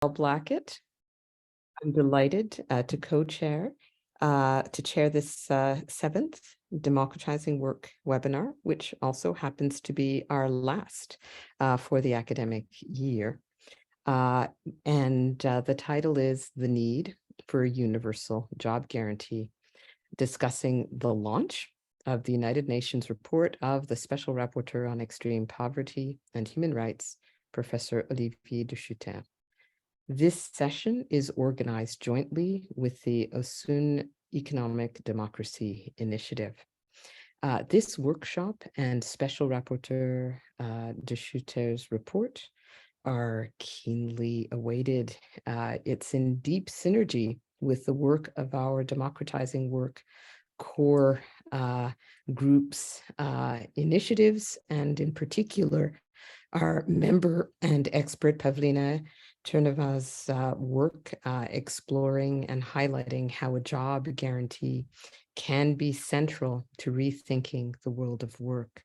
Blackett. I'm delighted to co-chair, to chair this seventh Democratizing Work webinar, which also happens to be our last for the academic year. The title is The Need for a Universal Job Guarantee, discussing the launch of the United Nations report of the Special Rapporteur on Extreme Poverty and Human Rights, Professor Olivier De Schutter. This session is organized jointly with the OSUN Economic Democracy Initiative. This workshop and Special Rapporteur De Schutter's report are keenly awaited. It's in deep synergy with the work of our Democratizing Work core groups, initiatives, and in particular, our member and expert Pavlina Cherneva's work exploring and highlighting how a job guarantee can be central to rethinking the world of work.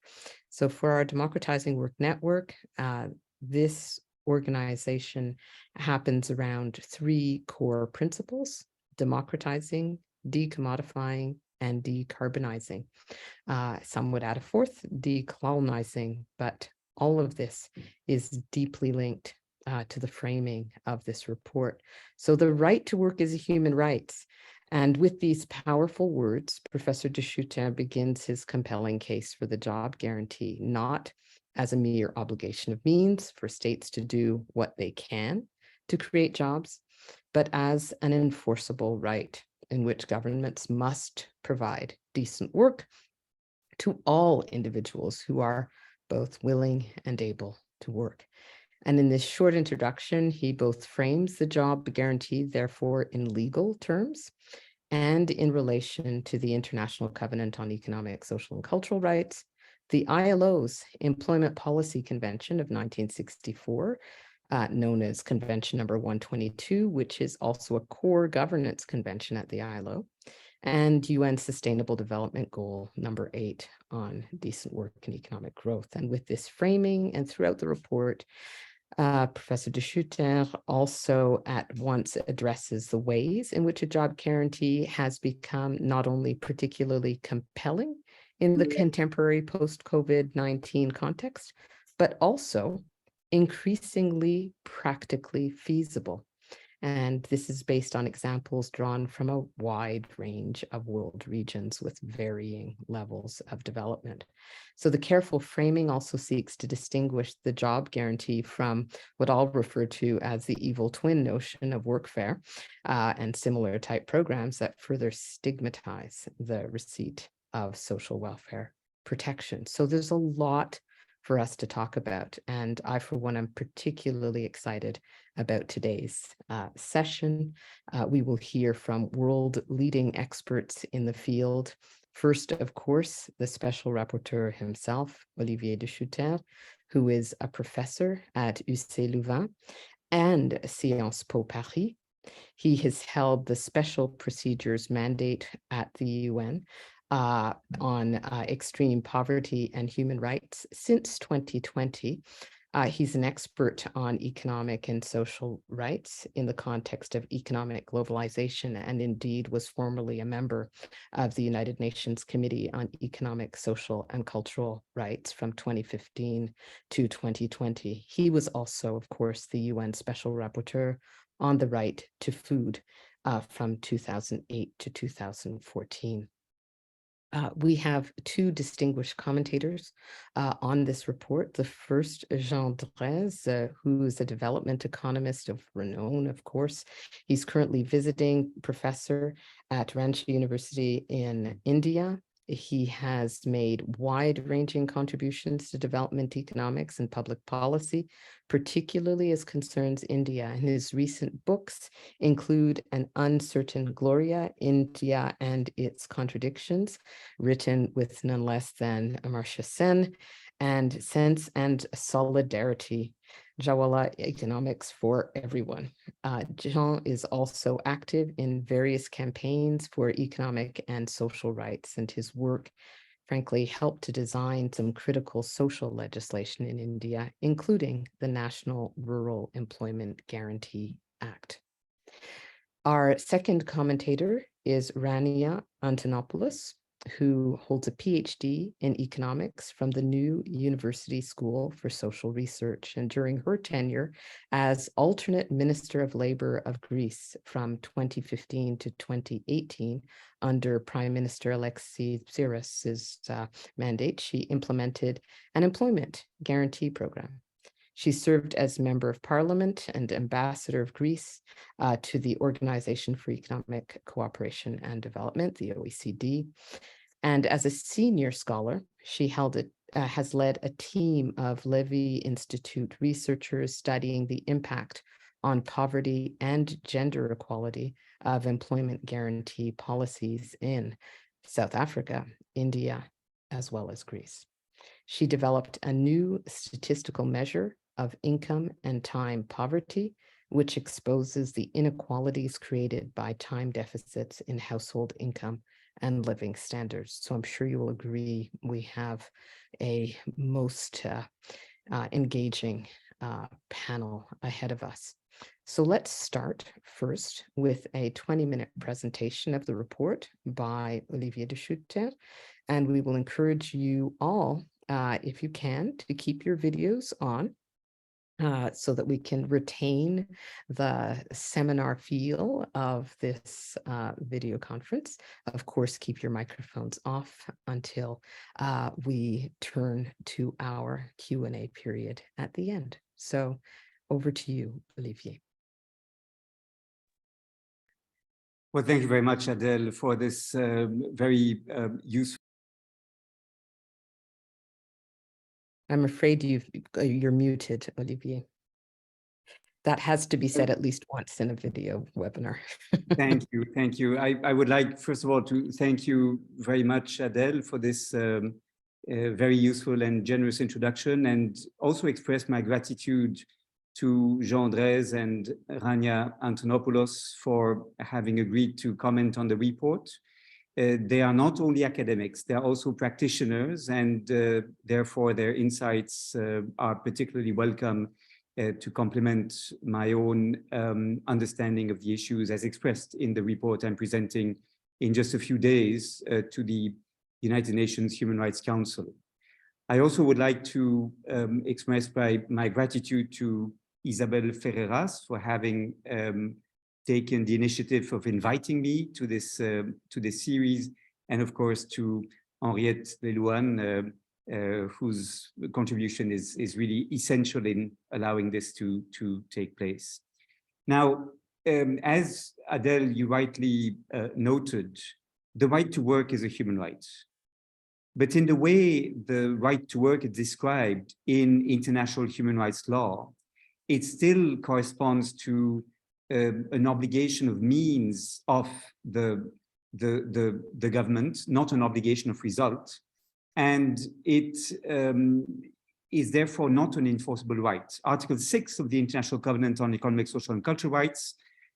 So for our Democratizing Work Network, this organization happens around three core principles: democratizing, decommodifying, and decarbonizing. Some would add a fourth, decolonizing, but all of this is deeply linked to the framing of this report. So the right to work is a human right. And with these powerful words, Professor De Schutter begins his compelling case for the job guarantee, not as a mere obligation of means for states to do what they can to create jobs, but as an enforceable right in which governments must provide decent work to all individuals who are both willing and able to work. And in this short introduction, he both frames the job guarantee, therefore, in legal terms and in relation to the International Covenant on Economic, Social, and Cultural Rights, the ILO's Employment Policy Convention of 1964, known as Convention number 122, which is also a core governance convention at the ILO, and UN Sustainable Development Goal number 8 on decent work and economic growth. And with this framing and throughout the report, Professor De Schutter also at once addresses the ways in which a job guarantee has become not only particularly compelling in the contemporary post-COVID-19 context, but also increasingly practically feasible. And this is based on examples drawn from a wide range of world regions with varying levels of development. So the careful framing also seeks to distinguish the job guarantee from what I'll refer to as the evil twin notion of workfare and similar type programs that further stigmatize the receipt of social welfare protection. So there's a lot for us to talk about. And I, for one, am particularly excited about today's session. We will hear from world-leading experts in the field. First, of course, the Special Rapporteur himself, Olivier De Schutter, who is a professor at UCLouvain and Sciences Po Paris. He has held the Special Procedures Mandate at the UN on extreme poverty and human rights since 2020. He's an expert on economic and social rights in the context of economic globalization, and indeed was formerly a member of the United Nations Committee on Economic, Social, and Cultural Rights from 2015 to 2020. He was also, of course, the UN Special Rapporteur on the right to food from 2008 to 2014. We have two distinguished commentators on this report. The first, Jean Drèze, who is a development economist of renown, of course. He's currently visiting professor at Ranchi University in India. He has made wide-ranging contributions to development economics and public policy, particularly as concerns India. And his recent books include An Uncertain Gloria, India and Its Contradictions, written with none less than Amartya Sen, and Sense and Solidarity, Jawala Economics for Everyone. Jean is also active in various campaigns for economic and social rights, and his work frankly, helped to design some critical social legislation in India, including the National Rural Employment Guarantee Act. Our second commentator is Rania Antonopoulos, who holds a PhD in economics from the New University School for Social Research. And during her tenure as alternate Minister of Labor of Greece from 2015 to 2018, under Prime Minister Alexis Tsipras' mandate, she implemented an employment guarantee program. She served as Member of Parliament and Ambassador of Greece to the Organization for Economic Cooperation and Development, the OECD. And as a senior scholar, she has led a team of Levy Institute researchers studying the impact on poverty and gender equality of employment guarantee policies in South Africa, India, as well as Greece. She developed a new statistical measure of income and time poverty, which exposes the inequalities created by time deficits in household income and living standards. So I'm sure you will agree we have a most engaging panel ahead of us. So let's start first with a 20-minute presentation of the report by Olivier De Schutter, and we will encourage you all, if you can, to keep your videos on so that we can retain the seminar feel of this video conference. Of course, keep your microphones off until we turn to our Q&A period at the end. So over to you, Olivier. Well, thank you very much, Adele, for this very useful. I'm afraid you're muted, Olivier. That has to be said at least once in a video webinar. Thank you, thank you. I would like, first of all, to thank you very much, Adele, for this very useful and generous introduction, and also express my gratitude to Jean Drèze and Rania Antonopoulos for having agreed to comment on the report. They are not only academics, they are also practitioners, and therefore their insights are particularly welcome to complement my own understanding of the issues as expressed in the report I'm presenting in just a few days to the United Nations Human Rights Council. I also would like to express my gratitude to Isabel Ferreras for having taken the initiative of inviting me to this series, and of course to Henriette Lelouan, whose contribution is really essential in allowing this to take place. Now, as Adele, you rightly noted, the right to work is a human right. But in the way the right to work is described in international human rights law, it still corresponds to an obligation of means of the government, not an obligation of result. And it is therefore not an enforceable right. Article 6 of the International Covenant on Economic, Social, and Cultural Rights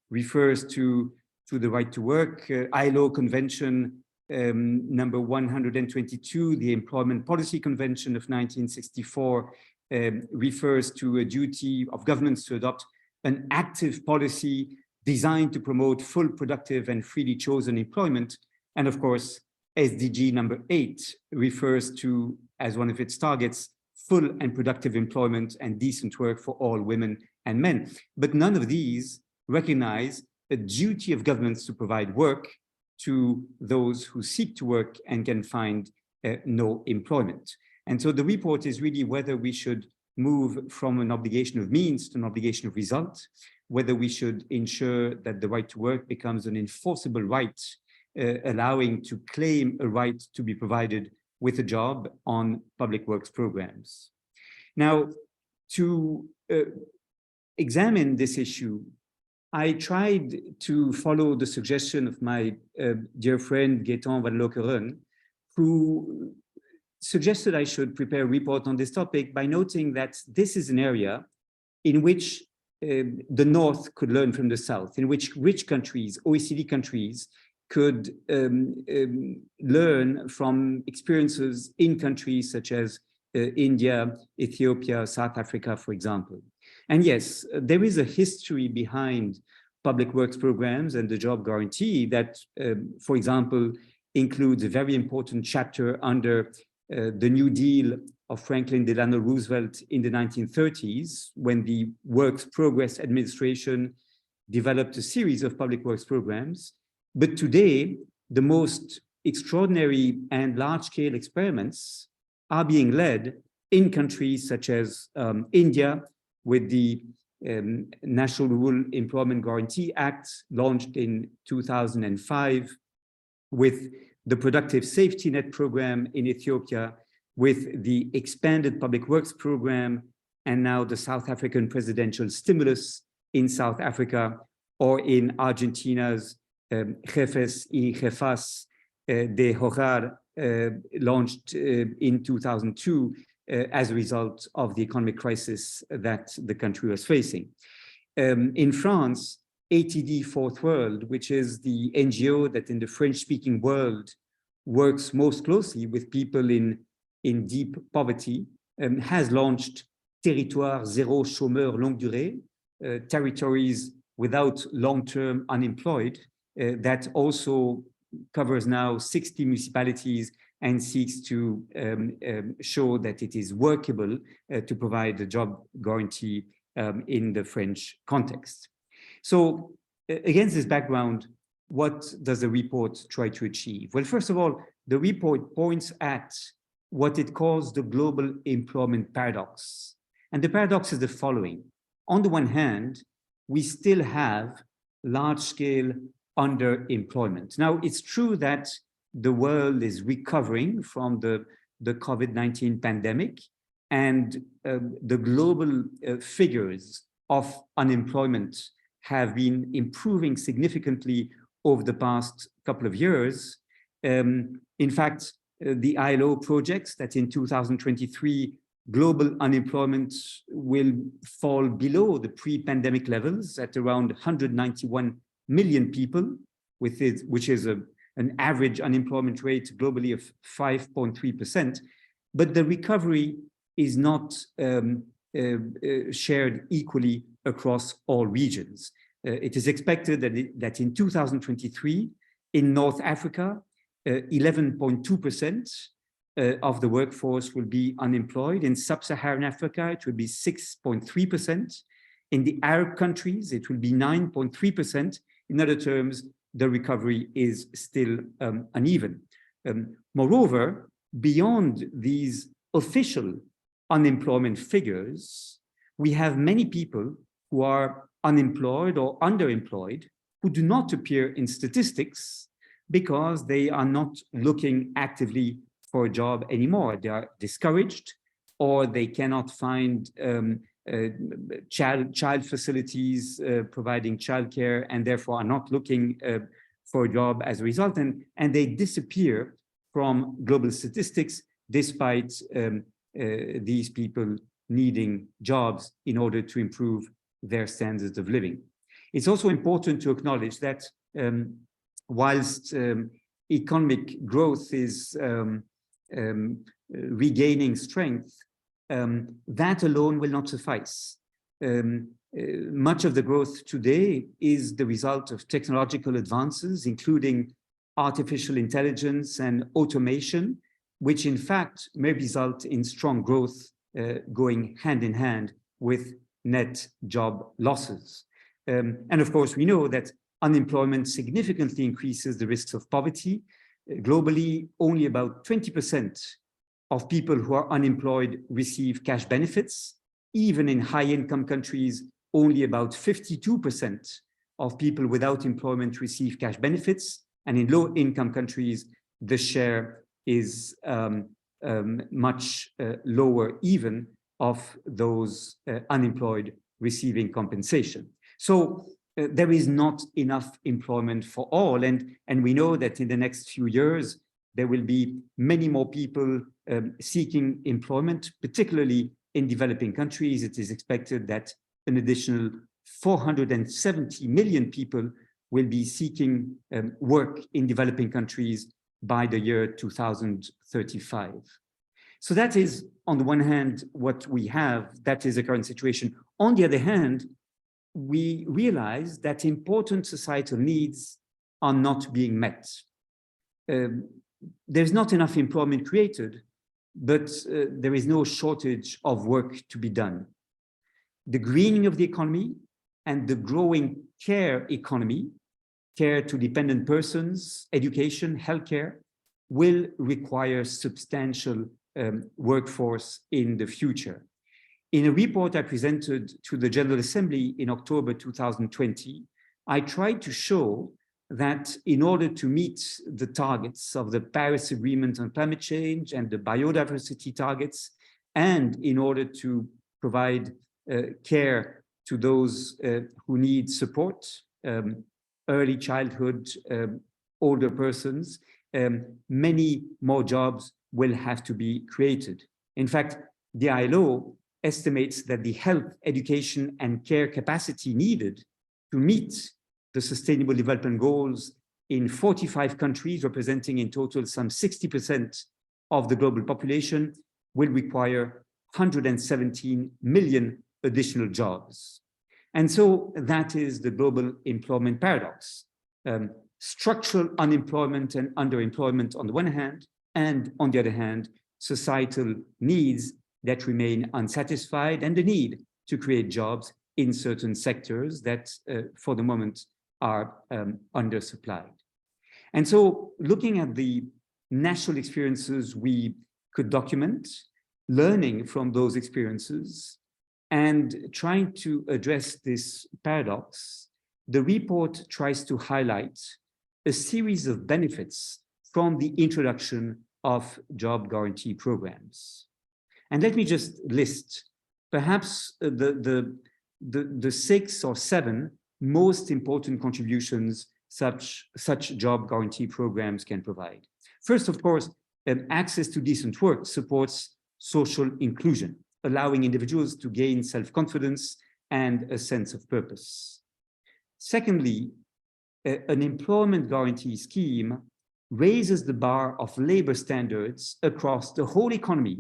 refers to the right to work. ILO Convention number 122, the Employment Policy Convention of 1964, refers to a duty of governments to adopt an active policy designed to promote full, productive, and freely chosen employment. And of course, SDG number 8 refers to, as one of its targets, full and productive employment and decent work for all women and men. But none of these recognize a duty of governments to provide work to those who seek to work and can find no employment. And so the report is really whether we should move from an obligation of means to an obligation of result, whether we should ensure that the right to work becomes an enforceable right, allowing to claim a right to be provided with a job on public works programs. Now, to examine this issue, I tried to follow the suggestion of my dear friend Gaëtan Van Lokeren, who suggested I should prepare a report on this topic by noting that this is an area in which the North could learn from the South, in which rich countries, OECD countries, could learn from experiences in countries such as India, Ethiopia, South Africa, for example. And yes, there is a history behind public works programs and the job guarantee that, for example, includes a very important chapter under the New Deal of Franklin Delano Roosevelt in the 1930s, when the Works Progress Administration developed a series of public works programs. But today, the most extraordinary and large-scale experiments are being led in countries such as India, with the National Rural Employment Guarantee Act launched in 2005, with the Productive Safety Net program in Ethiopia, with the expanded public works program, and now the South African presidential stimulus in South Africa, or in Argentina's Jefes y Jefas de Hogar, launched in 2002 as a result of the economic crisis that the country was facing. In France, ATD Fourth World, which is the NGO that in the French-speaking world works most closely with people in deep poverty, has launched Territoire Zéro Chômeur Longue Durée, territories without long-term unemployed, that also covers now 60 municipalities and seeks to show that it is workable to provide a job guarantee in the French context. So against this background, what does the report try to achieve? Well, first of all, the report points at what it calls the global employment paradox. And the paradox is the following. On the one hand, we still have large-scale underemployment. Now, it's true that the world is recovering from the COVID-19 pandemic, and the global figures of unemployment have been improving significantly over the past couple of years. In fact, the ILO projects that in 2023, global unemployment will fall below the pre-pandemic levels at around 191 million people, which is an average unemployment rate globally of 5.3%. But the recovery is not shared equally across all regions. It is expected that in 2023, in North Africa, 11.2% of the workforce will be unemployed. In sub-Saharan Africa, it will be 6.3%. In the Arab countries, it will be 9.3%. In other terms, the recovery is still uneven. Moreover, beyond these official unemployment figures, we have many people who are unemployed or underemployed who do not appear in statistics because they are not looking actively for a job anymore. They are discouraged, or they cannot find child facilities providing childcare, and therefore are not looking for a job as a result, and they disappear from global statistics despite these people needing jobs in order to improve their standards of living. It's also important to acknowledge that whilst economic growth is regaining strength, that alone will not suffice. Much of the growth today is the result of technological advances, including artificial intelligence and automation, which in fact may result in strong growth going hand in hand with net job losses. And of course, we know that unemployment significantly increases the risks of poverty. Globally, only about 20% of people who are unemployed receive cash benefits. Even in high-income countries, only about 52% of people without employment receive cash benefits. And in low-income countries, the share is much lower even of those unemployed receiving compensation. So there is not enough employment for all. And we know that in the next few years, there will be many more people seeking employment, particularly in developing countries. It is expected that an additional 470 million people will be seeking work in developing countries by the year 2035. So that is, on the one hand, what we have, that is the current situation. On the other hand, we realize that important societal needs are not being met. There's not enough employment created, but there is no shortage of work to be done. The greening of the economy and the growing care economy, care to dependent persons, education, healthcare, will require substantial workforce in the future. In a report I presented to the General Assembly in October 2020, I tried to show that in order to meet the targets of the Paris Agreement on climate change and the biodiversity targets, and in order to provide care to those who need support, early childhood, older persons, many more jobs will have to be created. In fact, the ILO estimates that the health, education, and care capacity needed to meet the Sustainable Development Goals in 45 countries, representing in total some 60% of the global population, will require 117 million additional jobs. And so that is the global employment paradox. Structural unemployment and underemployment on the one hand, and on the other hand, societal needs that remain unsatisfied, and the need to create jobs in certain sectors that for the moment are undersupplied. And so looking at the national experiences we could document, learning from those experiences, and trying to address this paradox, the report tries to highlight a series of benefits from the introduction of job guarantee programs. And let me just list perhaps the 6 or 7 most important contributions such job guarantee programs can provide. First, of course, access to decent work supports social inclusion, allowing individuals to gain self-confidence and a sense of purpose. Secondly, an employment guarantee scheme raises the bar of labor standards across the whole economy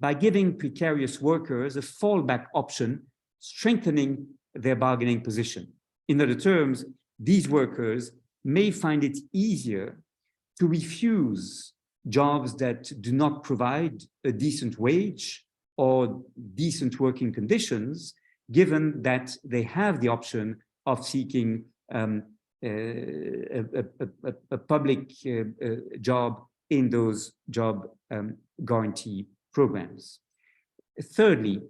by giving precarious workers a fallback option, strengthening their bargaining position. In other terms, these workers may find it easier to refuse jobs that do not provide a decent wage or decent working conditions, given that they have the option of seeking a public job in those job guarantee programs. Thirdly,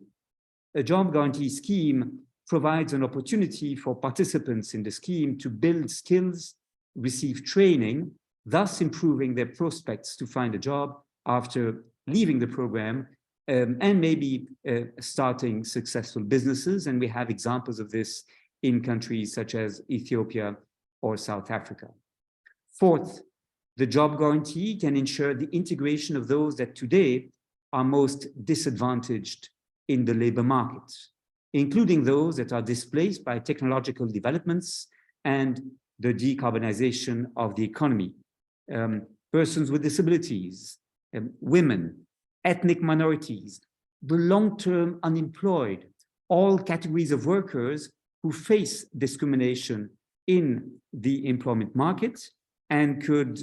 a job guarantee scheme provides an opportunity for participants in the scheme to build skills, receive training, thus improving their prospects to find a job after leaving the program, and maybe starting successful businesses. And we have examples of this in countries such as Ethiopia or South Africa. Fourth, the job guarantee can ensure the integration of those that today are most disadvantaged in the labor market, including those that are displaced by technological developments and the decarbonization of the economy, persons with disabilities, women, ethnic minorities, the long-term unemployed, all categories of workers who face discrimination in the employment market, and could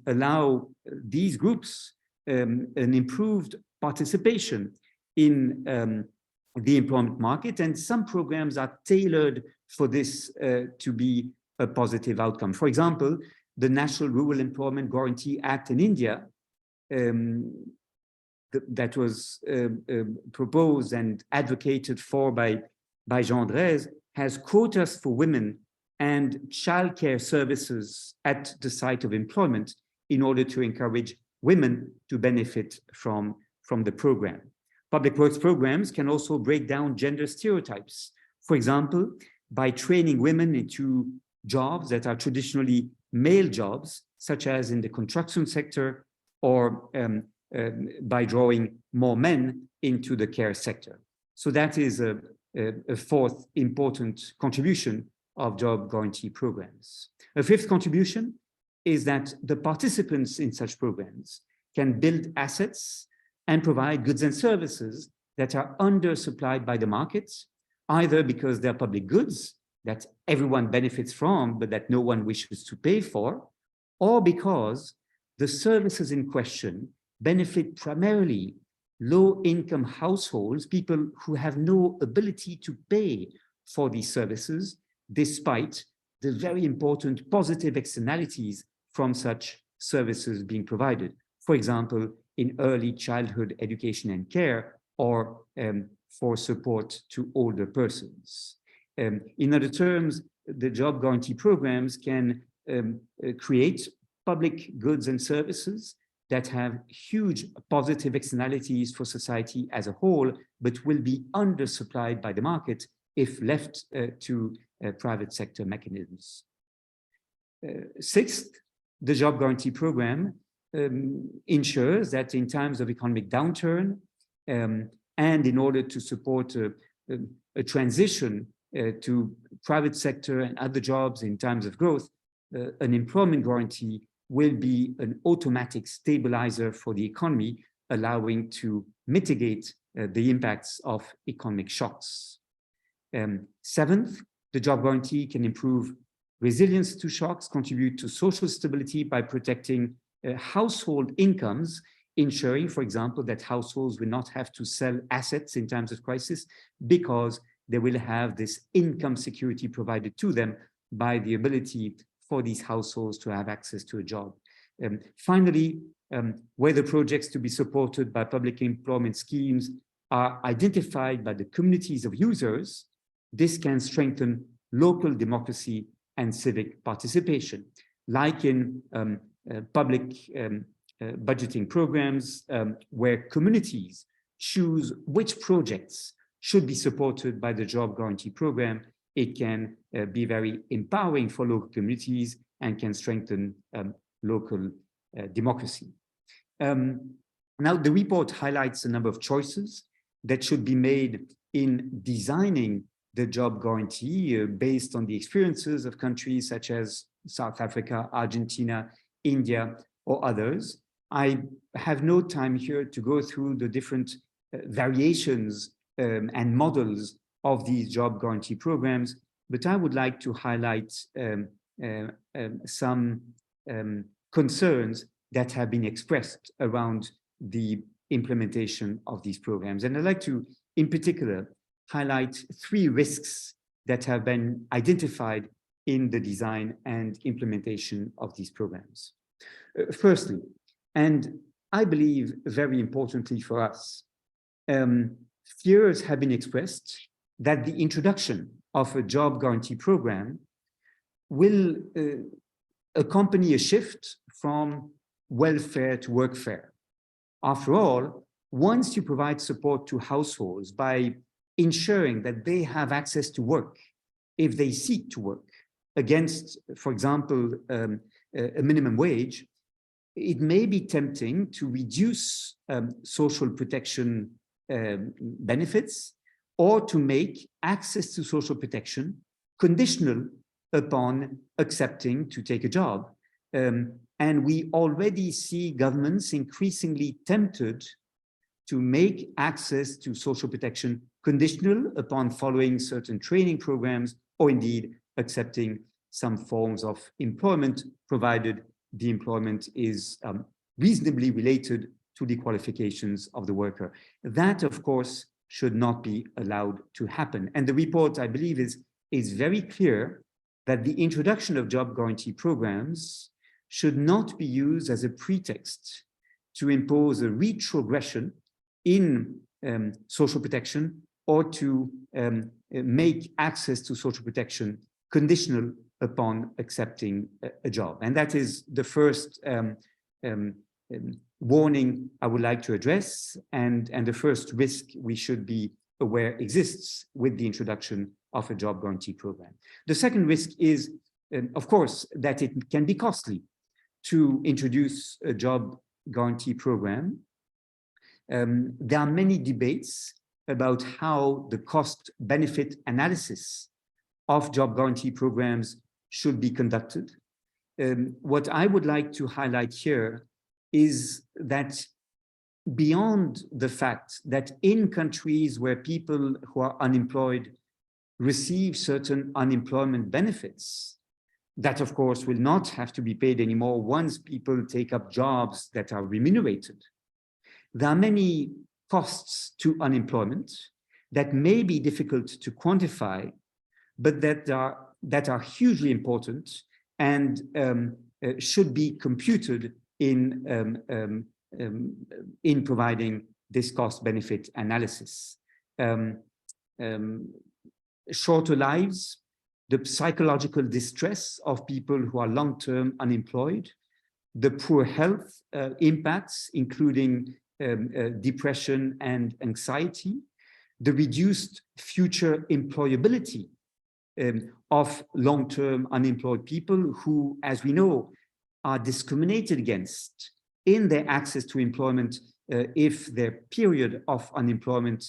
allow these groups an improved participation in the employment market. And some programs are tailored for this to be a positive outcome. For example, the National Rural Employment Guarantee Act in India that was proposed and advocated for by Jean Drèze has quotas for women and childcare services at the site of employment in order to encourage women to benefit from the program. Public works programs can also break down gender stereotypes. For example, by training women into jobs that are traditionally male jobs, such as in the construction sector, or by drawing more men into the care sector. So that is a fourth important contribution of job guarantee programs. A fifth contribution is that the participants in such programs can build assets and provide goods and services that are undersupplied by the markets, either because they're public goods that everyone benefits from, but that no one wishes to pay for, or because the services in question benefit primarily low-income households, people who have no ability to pay for these services, despite the very important positive externalities from such services being provided. For example, in early childhood education and care, or for support to older persons. In other terms, the job guarantee programs can create public goods and services that have huge positive externalities for society as a whole, but will be undersupplied by the market if left to private sector mechanisms. Sixth, the job guarantee program ensures that in times of economic downturn, and in order to support a transition to private sector and other jobs in times of growth, an employment guarantee will be an automatic stabilizer for the economy, allowing to mitigate the impacts of economic shocks. Seventh, the job guarantee can improve resilience to shocks, contribute to social stability by protecting household incomes, ensuring, for example, that households will not have to sell assets in times of crisis because they will have this income security provided to them by the ability for these households to have access to a job. Finally, where the projects to be supported by public employment schemes are identified by the communities of users, this can strengthen local democracy and civic participation, like in public budgeting programs where communities choose which projects should be supported by the job guarantee program. It can be very empowering for local communities and can strengthen local democracy. Now, the report highlights a number of choices that should be made in designing the job guarantee based on the experiences of countries such as South Africa, Argentina, India, or others. I have no time here to go through the different variations and models of these job guarantee programs, but I would like to highlight some concerns that have been expressed around the implementation of these programs. And I'd like to, in particular, highlight three risks that have been identified in the design and implementation of these programs. Firstly, and I believe very importantly for us, fears have been expressed that the introduction of a job guarantee program will accompany a shift from welfare to workfare. After all, once you provide support to households by ensuring that they have access to work if they seek to work against, for example, a minimum wage, it may be tempting to reduce social protection benefits or to make access to social protection conditional upon accepting to take a job. And we already see governments increasingly tempted to make access to social protection conditional upon following certain training programs or indeed accepting some forms of employment, provided the employment is reasonably related to the qualifications of the worker. That, of course, should not be allowed to happen. And the report, I believe, is very clear that the introduction of job guarantee programs should not be used as a pretext to impose a retrogression in social protection or to make access to social protection conditional upon accepting a job. And that is the first warning I would like to address, and the first risk we should be aware exists with the introduction of a job guarantee program. The second risk is, of course, that it can be costly to introduce a job guarantee program. There are many debates about how the cost-benefit analysis of job guarantee programs should be conducted. What I would like to highlight here is that beyond the fact that in countries where people who are unemployed receive certain unemployment benefits, that of course will not have to be paid anymore once people take up jobs that are remunerated. There are many costs to unemployment that may be difficult to quantify, but that are hugely important and should be computed in providing this cost-benefit analysis. Shorter lives, the psychological distress of people who are long-term unemployed, the poor health impacts, including depression and anxiety, the reduced future employability of long-term unemployed people who, as we know, are discriminated against in their access to employment if their period of unemployment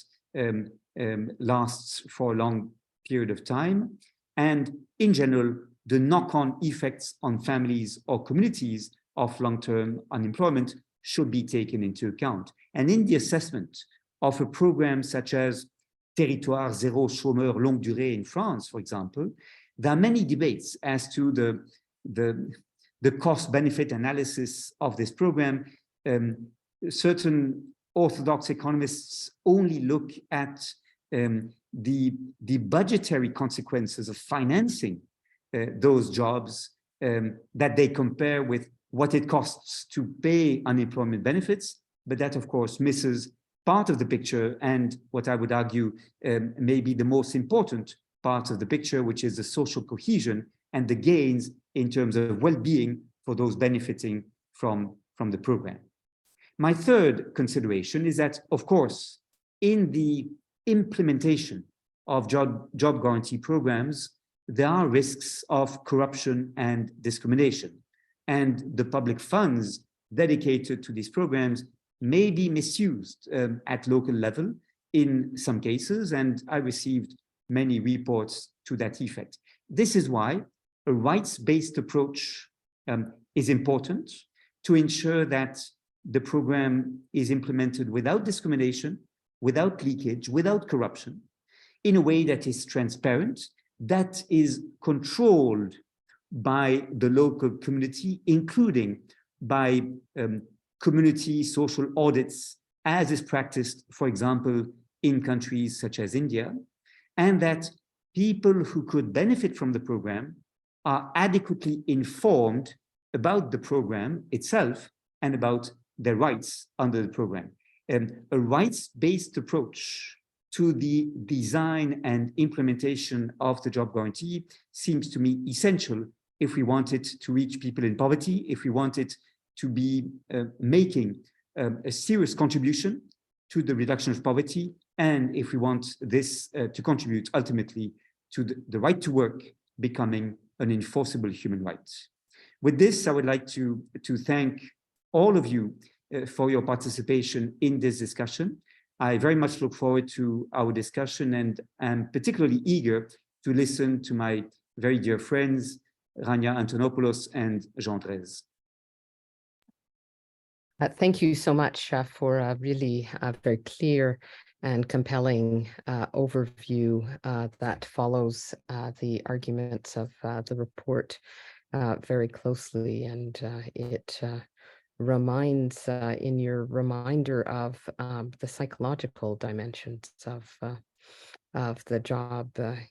lasts for a long period of time, and in general, the knock-on effects on families or communities of long-term unemployment should be taken into account. And in the assessment of a program such as Territoire Zéro Chômeur Longue Durée in France, for example, there are many debates as to the cost-benefit analysis of this program. Certain orthodox economists only look at the budgetary consequences of financing those jobs that they compare with what it costs to pay unemployment benefits, but that of course misses part of the picture and what I would argue may be the most important part of the picture, which is the social cohesion and the gains in terms of well-being for those benefiting from the program. My third consideration is that, of course, in the implementation of job guarantee programs, there are risks of corruption and discrimination. And the public funds dedicated to these programs may be misused at local level in some cases, and I received many reports to that effect. This is why a rights-based approach is important to ensure that the program is implemented without discrimination, without leakage, without corruption, in a way that is transparent, that is controlled by the local community, including by community social audits, as is practiced, for example, in countries such as India, and that people who could benefit from the program are adequately informed about the program itself and about their rights under the program. A rights-based approach to the design and implementation of the job guarantee seems to me essential if we want it to reach people in poverty, if we want it to be making a serious contribution to the reduction of poverty, and if we want this to contribute ultimately to the right to work becoming an enforceable human right. With this, I would like to thank all of you for your participation in this discussion. I very much look forward to our discussion, and am particularly eager to listen to my very dear friends, Rania, Antonopoulos, and Jean Drèze. Thank you so much for a really very clear and compelling overview that follows the arguments of the report very closely, and it reminds in your reminder of the psychological dimensions of the job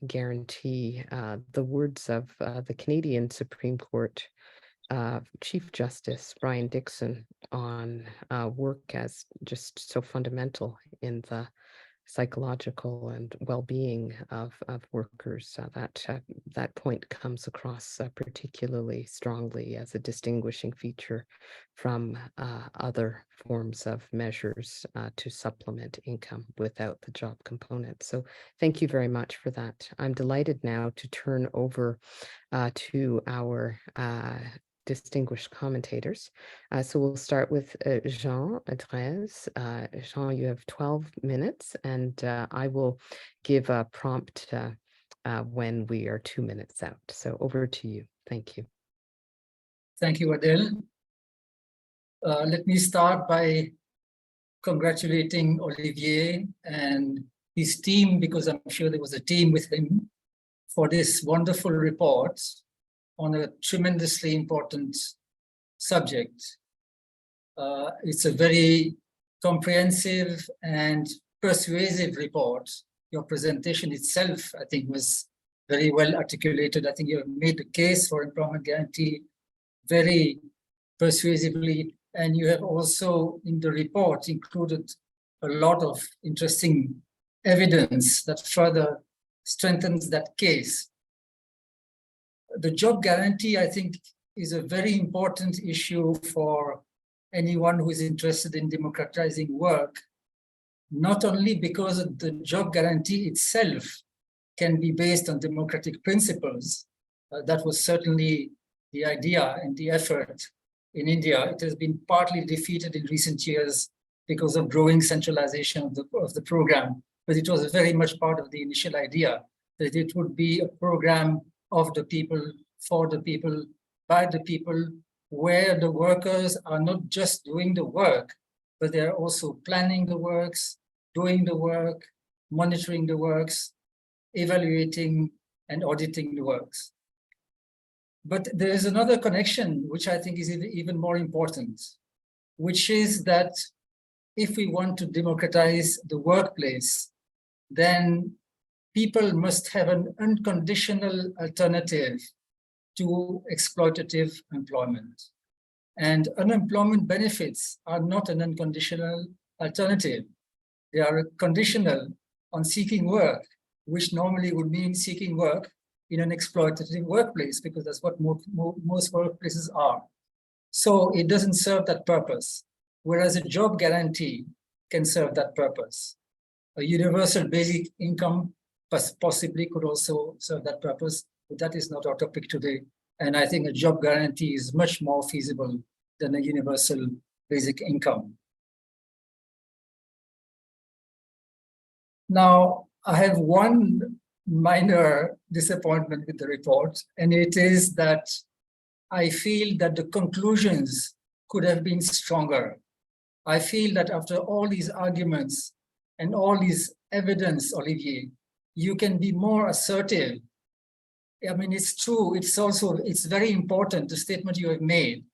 guarantee, the words of the Canadian Supreme Court Chief Justice Brian Dixon on work as just so fundamental in the psychological and well-being of workers. That point comes across particularly strongly as a distinguishing feature from other forms of measures to supplement income without the job component. So thank you very much for that. I'm delighted now to turn over to our distinguished commentators. So we'll start with Jean Drèze. Jean, you have 12 minutes, and I will give a prompt when we are 2 minutes out. So over to you. Thank you. Thank you, Adele. Let me start by congratulating Olivier and his team, because I'm sure there was a team with him, for this wonderful report on a tremendously important subject. It's a very comprehensive and persuasive report. Your presentation itself, I think, was very well articulated. I think you have made the case for employment guarantee very persuasively, and you have also in the report included a lot of interesting evidence that further strengthens that case. The job guarantee, I think, is a very important issue for anyone who is interested in democratizing work, not only because the job guarantee itself can be based on democratic principles. That was certainly the idea and the effort in India. It has been partly defeated in recent years because of growing centralization of the program, but it was very much part of the initial idea that it would be a program of the people, for the people, by the people, where the workers are not just doing the work, but they're also planning the works, doing the work, monitoring the works, evaluating and auditing the works. But there is another connection, which I think is even more important, which is that if we want to democratize the workplace, then people must have an unconditional alternative to exploitative employment. And unemployment benefits are not an unconditional alternative. They are conditional on seeking work, which normally would mean seeking work in an exploitative workplace, because that's what most workplaces are. So it doesn't serve that purpose, whereas a job guarantee can serve that purpose. A universal basic income possibly could also serve that purpose, but that is not our topic today. And I think a job guarantee is much more feasible than a universal basic income. Now, I have one minor disappointment with the report, and it is that I feel that the conclusions could have been stronger. I feel that after all these arguments and all these evidence, Olivier, you can be more assertive. I mean, it's true, it's very important, the statement you have made,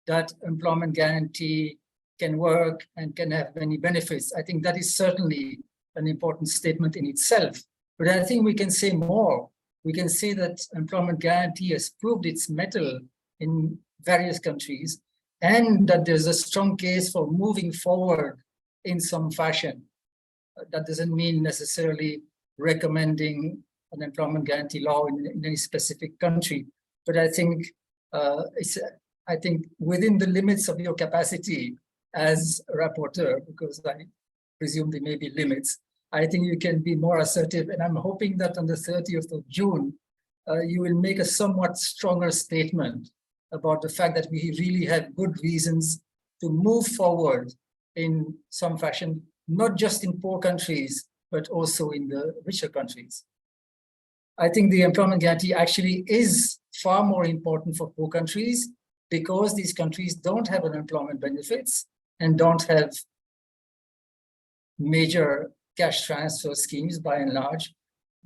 that employment guarantee can work and can have many benefits. I think that is certainly an important statement in itself. But I think we can say more. We can say that employment guarantee has proved its mettle in various countries, and that there's a strong case for moving forward in some fashion. That doesn't mean necessarily recommending an employment guarantee law in any specific country, but I think I think within the limits of your capacity as a rapporteur, because I presume there may be limits, I think you can be more assertive, and I'm hoping that on the 30th of June, you will make a somewhat stronger statement about the fact that we really have good reasons to move forward in some fashion, not just in poor countries, but also in the richer countries. I think the employment guarantee actually is far more important for poor countries, because these countries don't have unemployment benefits and don't have major cash transfer schemes by and large.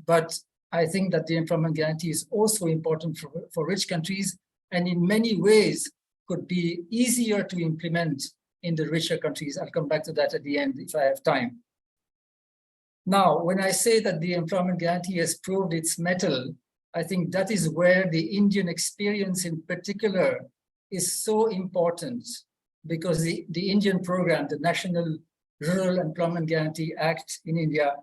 But I think that the employment guarantee is also important for rich countries, and in many ways could be easier to implement in the richer countries. I'll come back to that at the end if I have time. Now, when I say that the employment guarantee has proved its mettle, I think that is where the Indian experience in particular is so important, because the Indian program, the National Rural Employment Guarantee Act in India,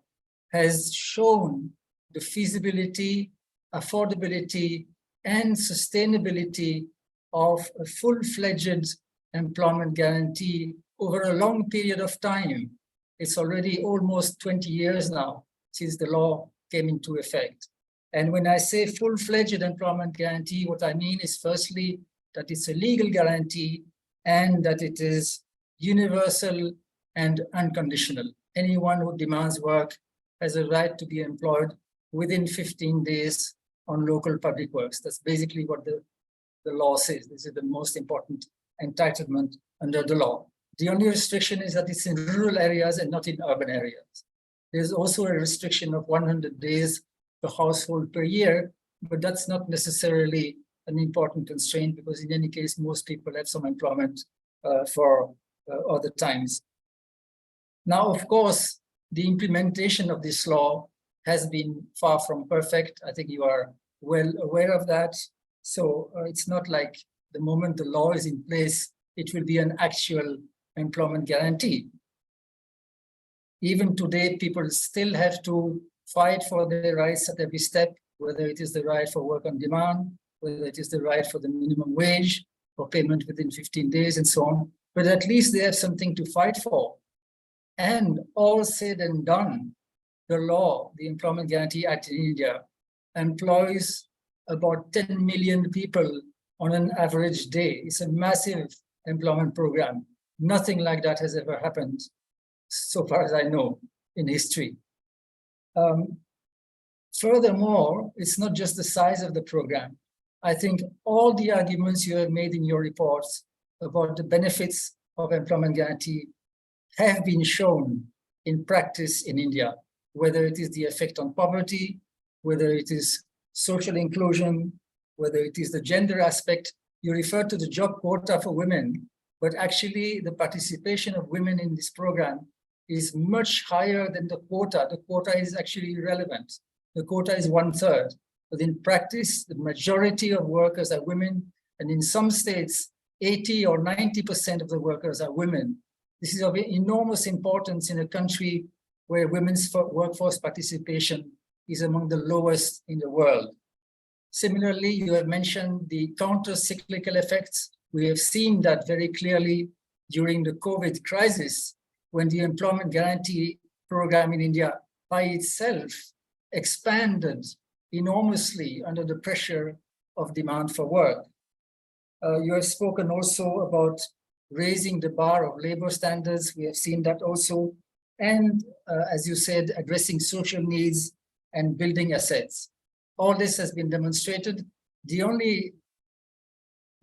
has shown the feasibility, affordability, and sustainability of a full-fledged employment guarantee over a long period of time. It's already almost 20 years now since the law came into effect. And when I say full-fledged employment guarantee, what I mean is firstly that it's a legal guarantee and that it is universal and unconditional. Anyone who demands work has a right to be employed within 15 days on local public works. That's basically what the law says. This is the most important entitlement under the law. The only restriction is that it's in rural areas and not in urban areas. There's also a restriction of 100 days per household per year, but that's not necessarily an important constraint because in any case, most people have some employment for other times. Now, of course, the implementation of this law has been far from perfect. I think you are well aware of that. So it's not like the moment the law is in place, it will be an actual employment guarantee. Even today, people still have to fight for their rights at every step, whether it is the right for work on demand, whether it is the right for the minimum wage, for payment within 15 days and so on. But at least they have something to fight for. And all said and done, the law, the Employment Guarantee Act in India, employs about 10 million people on an average day. It's a massive employment program. Nothing like that has ever happened, so far as I know, in history. Furthermore, it's not just the size of the program. I think all the arguments you have made in your reports about the benefits of employment guarantee have been shown in practice in India, whether it is the effect on poverty, whether it is social inclusion, whether it is the gender aspect. You refer to the job quota for women, but actually the participation of women in this program is much higher than the quota. The quota is actually irrelevant. The quota is 1/3. But in practice, the majority of workers are women, and in some states, 80 or 90% of the workers are women. This is of enormous importance in a country where women's workforce participation is among the lowest in the world. Similarly, you have mentioned the counter-cyclical effects. We have seen that very clearly during the COVID crisis, when the employment guarantee program in India by itself expanded enormously under the pressure of demand for work. You have spoken also about raising the bar of labor standards. We have seen that also. And as you said, addressing social needs and building assets. All this has been demonstrated. The only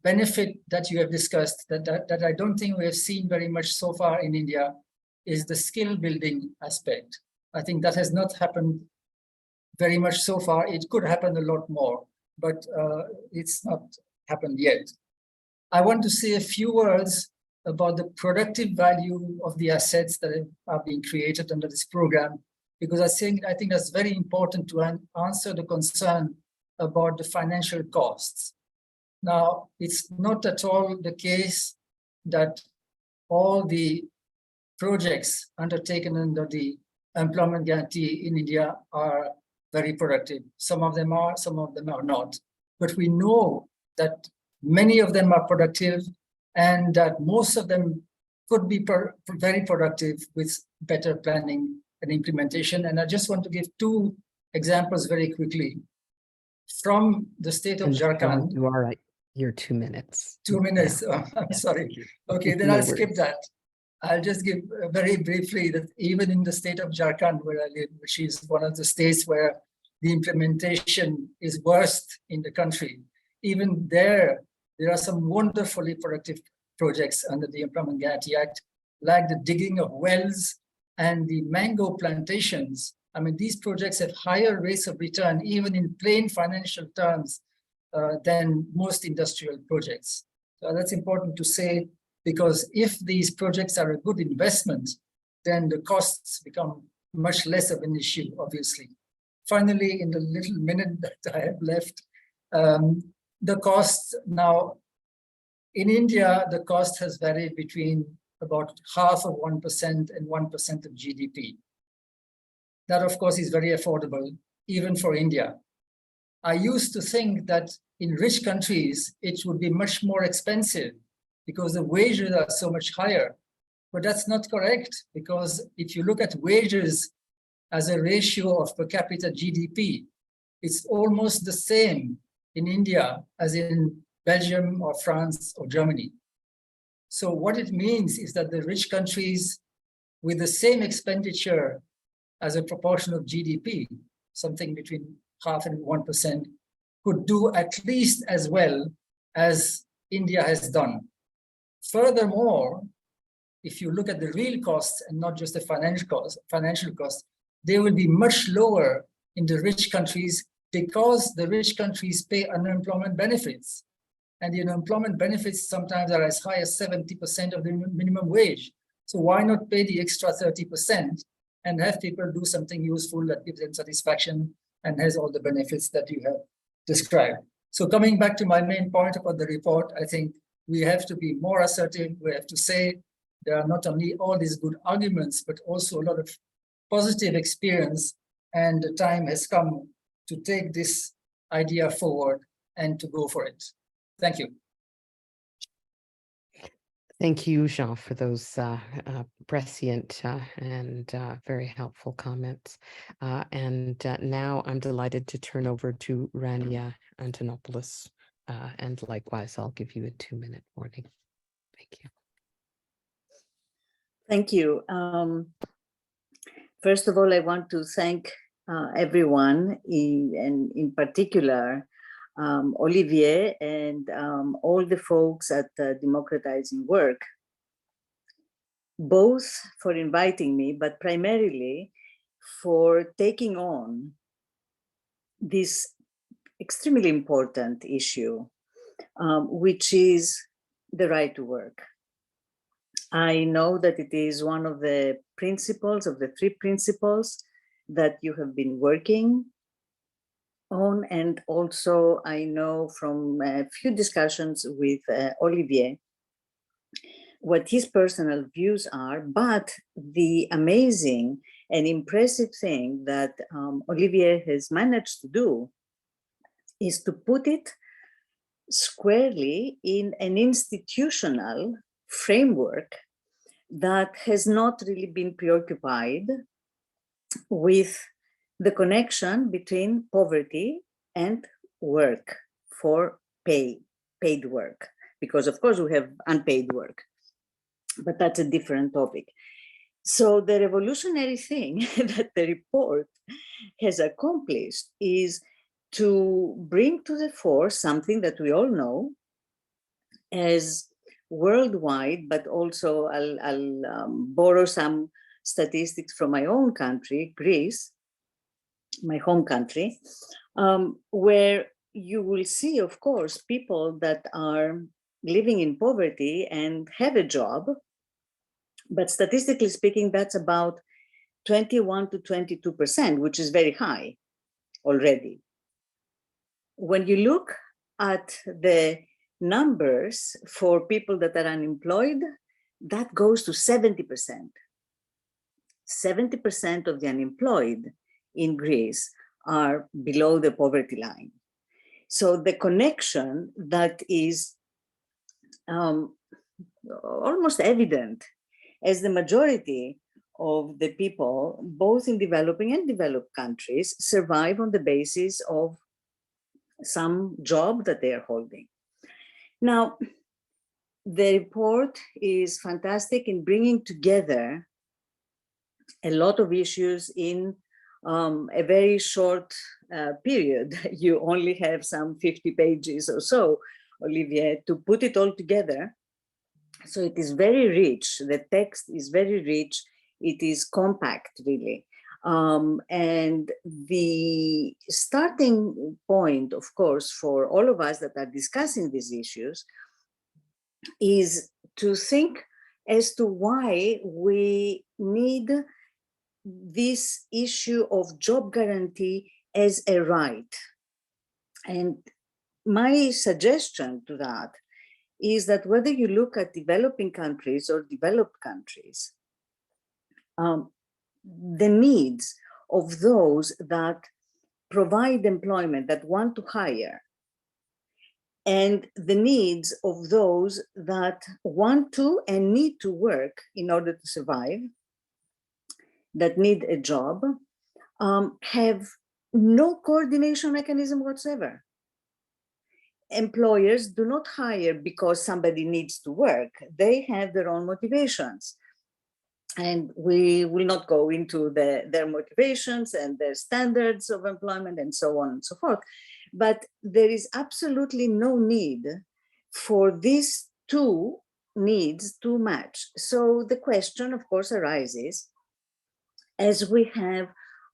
benefit that you have discussed that I don't think we have seen very much so far in India is the skill building aspect. I think that has not happened very much so far. It could happen a lot more, but it's not happened yet. I want to say a few words about the productive value of the assets that are being created under this program, because I think that's very important to answer the concern about the financial costs. Now, it's not at all the case that all the projects undertaken under the employment guarantee in India are very productive. Some of them are, some of them are not. But we know that many of them are productive and that most of them could be very productive with better planning and implementation. And I just want to give two examples very quickly. From the state of Jharkhand. You are at your 2 minutes. 2 minutes, Yeah. I'm sorry. Okay, then No I'll skip worries. that. I'll just give very briefly that even in the state of Jharkhand, where I live, which is one of the states where the implementation is worst in the country, even there are some wonderfully productive projects under the Employment Guarantee Act, like the digging of wells and the mango plantations. I mean, these projects have higher rates of return, even in plain financial terms, than most industrial projects. So that's important to say, because if these projects are a good investment, then the costs become much less of an issue, obviously. Finally, in the little minute that I have left, the costs now, in India, the cost has varied between about 0.5% and 1% of GDP. That, of course, is very affordable, even for India. I used to think that in rich countries, it would be much more expensive because the wages are so much higher. But that's not correct, because if you look at wages as a ratio of per capita GDP, it's almost the same in India as in Belgium or France or Germany. So what it means is that the rich countries with the same expenditure as a proportion of GDP something between 0.5% and 1%, could do at least as well as India has done. Furthermore, if you look at the real costs and not just the financial costs, they will be much lower in the rich countries because the rich countries pay unemployment benefits. And the unemployment benefits sometimes are as high as 70% of the minimum wage. So why not pay the extra 30% and have people do something useful that gives them satisfaction and has all the benefits that you have described. So coming back to my main point about the report, I think we have to be more assertive. We have to say there are not only all these good arguments, but also a lot of positive experience. And the time has come to take this idea forward and to go for it. Thank you. Thank you, Jean, for those prescient and very helpful comments. Now I'm delighted to turn over to Rania Antonopoulos. And likewise, I'll give you a 2-minute warning. Thank you. Thank you. First of all, I want to thank everyone, and in particular, Olivier and all the folks at Democratizing Work, both for inviting me, but primarily for taking on this extremely important issue, which is the right to work. I know that it is one of the principles, of the 3 principles that you have been working on, and also I know from a few discussions with Olivier what his personal views are, but the amazing and impressive thing that Olivier has managed to do is to put it squarely in an institutional framework that has not really been preoccupied with the connection between poverty and work for paid work, because of course we have unpaid work, but that's a different topic. So the revolutionary thing that the report has accomplished is to bring to the fore something that we all know as worldwide, but also I'll borrow some statistics from my own country, Greece, my home country, where you will see, of course, people that are living in poverty and have a job, but statistically speaking, that's about 21 to 22%, which is very high already. When you look at the numbers for people that are unemployed, that goes to 70%. 70% of the unemployed in Greece are below the poverty line. So the connection that is almost evident, as the majority of the people, both in developing and developed countries, survive on the basis of some job that they are holding. Now, the report is fantastic in bringing together a lot of issues in a very short period. You only have some 50 pages or so, Olivier, to put it all together. So it is very rich. The text is very rich. It is compact, really. And the starting point, of course, for all of us that are discussing these issues is to think as to why we need this issue of job guarantee as a right. And my suggestion to that is that whether you look at developing countries or developed countries, the needs of those that provide employment, that want to hire, and the needs of those that want to and need to work in order to survive, that need a job, have no coordination mechanism whatsoever. Employers do not hire because somebody needs to work. They have their own motivations. And we will not go into their motivations and their standards of employment and so on and so forth. But there is absolutely no need for these two needs to match. So the question, of course, arises, as we have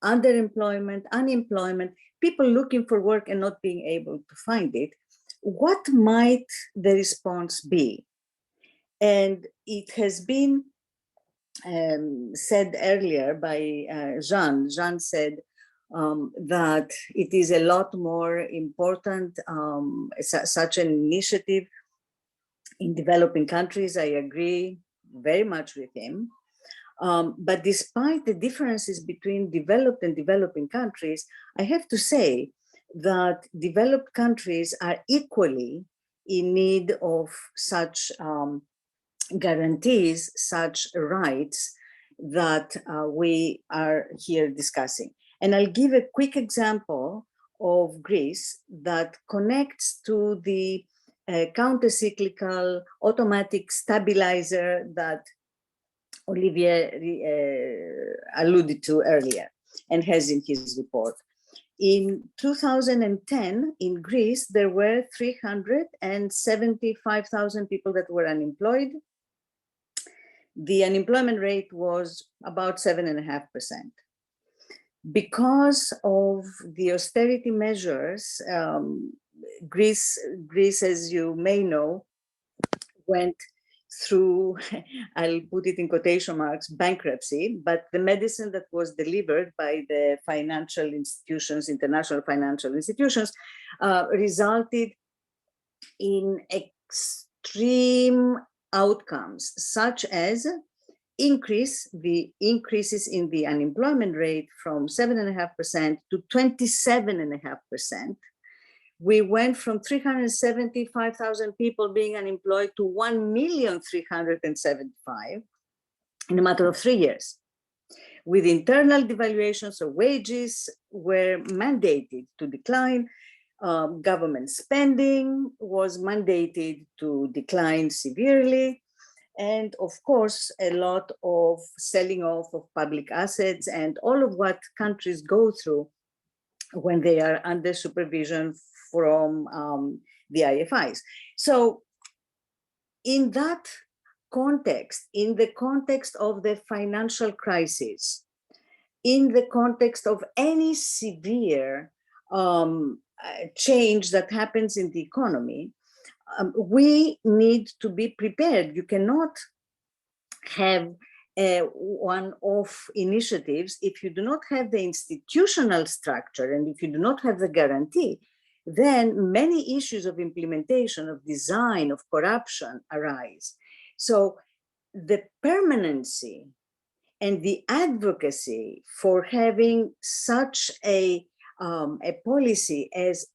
underemployment, unemployment, people looking for work and not being able to find it, what might the response be? And it has been said earlier by Jean. Jean said that it is a lot more important, such an initiative in developing countries. I agree very much with him. But despite the differences between developed and developing countries, I have to say that developed countries are equally in need of such guarantees, such rights that we are here discussing. And I'll give a quick example of Greece that connects to the counter-cyclical automatic stabilizer that Olivier alluded to earlier and has in his report. In 2010, in Greece, there were 375,000 people that were unemployed. The unemployment rate was about 7.5%. Because of the austerity measures, Greece, as you may know, went through, I'll put it in quotation marks, bankruptcy, but the medicine that was delivered by the financial institutions, international financial institutions, resulted in extreme outcomes, such as increases in the unemployment rate from 7.5% to 27.5%. We went from 375,000 people being unemployed to 1,375,000 in a matter of 3 years. With internal devaluations, so wages were mandated to decline. Government spending was mandated to decline severely. And of course, a lot of selling off of public assets and all of what countries go through when they are under supervision from the IFIs. So in that context, in the context of the financial crisis, in the context of any severe change that happens in the economy, we need to be prepared. You cannot have one-off initiatives if you do not have the institutional structure and if you do not have the guarantee. Then many issues of implementation, of design, of corruption arise. So the permanency and the advocacy for having such a policy as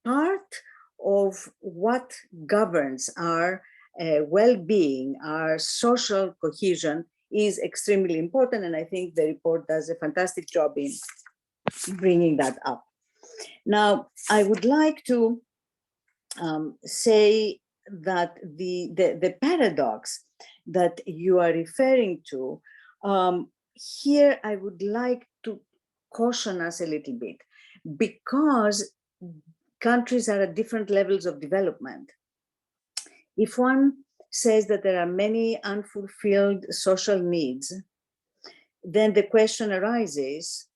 part of what governs our well-being, our social cohesion is extremely important. And I think the report does a fantastic job in bringing that up. Now, I would like to say that the paradox that you are referring to, here I would like to caution us a little bit, because countries are at different levels of development. If one says that there are many unfulfilled social needs, then the question arises,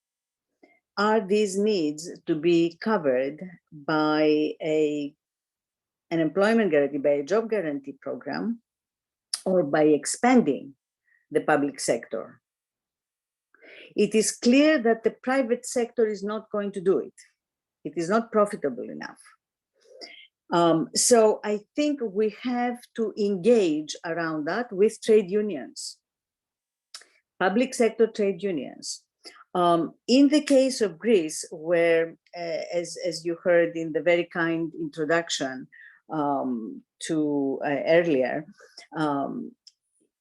are these needs to be covered by an employment guarantee, by a job guarantee program, or by expanding the public sector? It is clear that the private sector is not going to do it. It is not profitable enough. So I think we have to engage around that with trade unions, public sector trade unions. In the case of Greece, where, as you heard in the very kind introduction to earlier,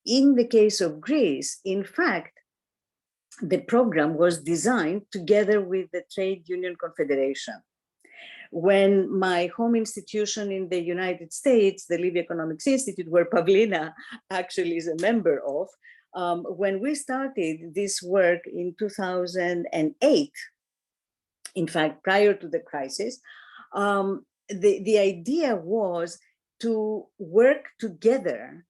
in the case of Greece, in fact, the program was designed together with the Trade Union Confederation. When my home institution in the United States, the Levy Economics Institute, where Pavlina actually is a member of, When we started this work in 2008, in fact, prior to the crisis, the idea was to work together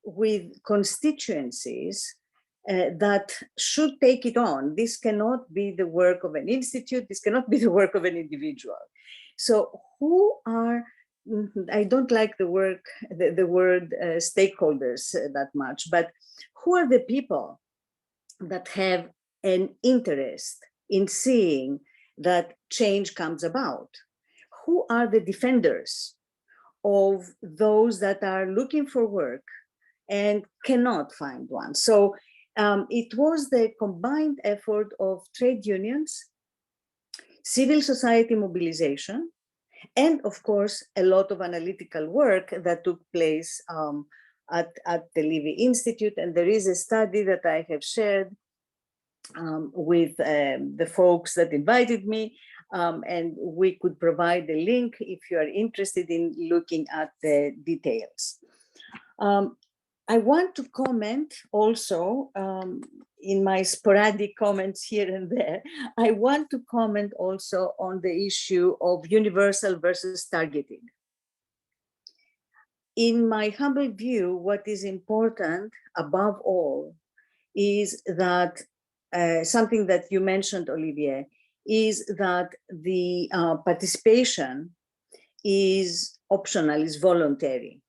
with constituencies that should take it on. This cannot be the work of an institute. This cannot be the work of an individual. So who are, I don't like the word stakeholders that much, but who are the people that have an interest in seeing that change comes about? Who are the defenders of those that are looking for work and cannot find one? So it was the combined effort of trade unions, civil society mobilization, and of course, a lot of analytical work that took place at the Levy Institute. And there is a study that I have shared with the folks that invited me, and we could provide a link if you are interested in looking at the details. I want to comment also, in my sporadic comments here and there, I want to comment also on the issue of universal versus targeted. In my humble view, what is important above all is that something that you mentioned, Olivier, is that the participation is optional, is voluntary.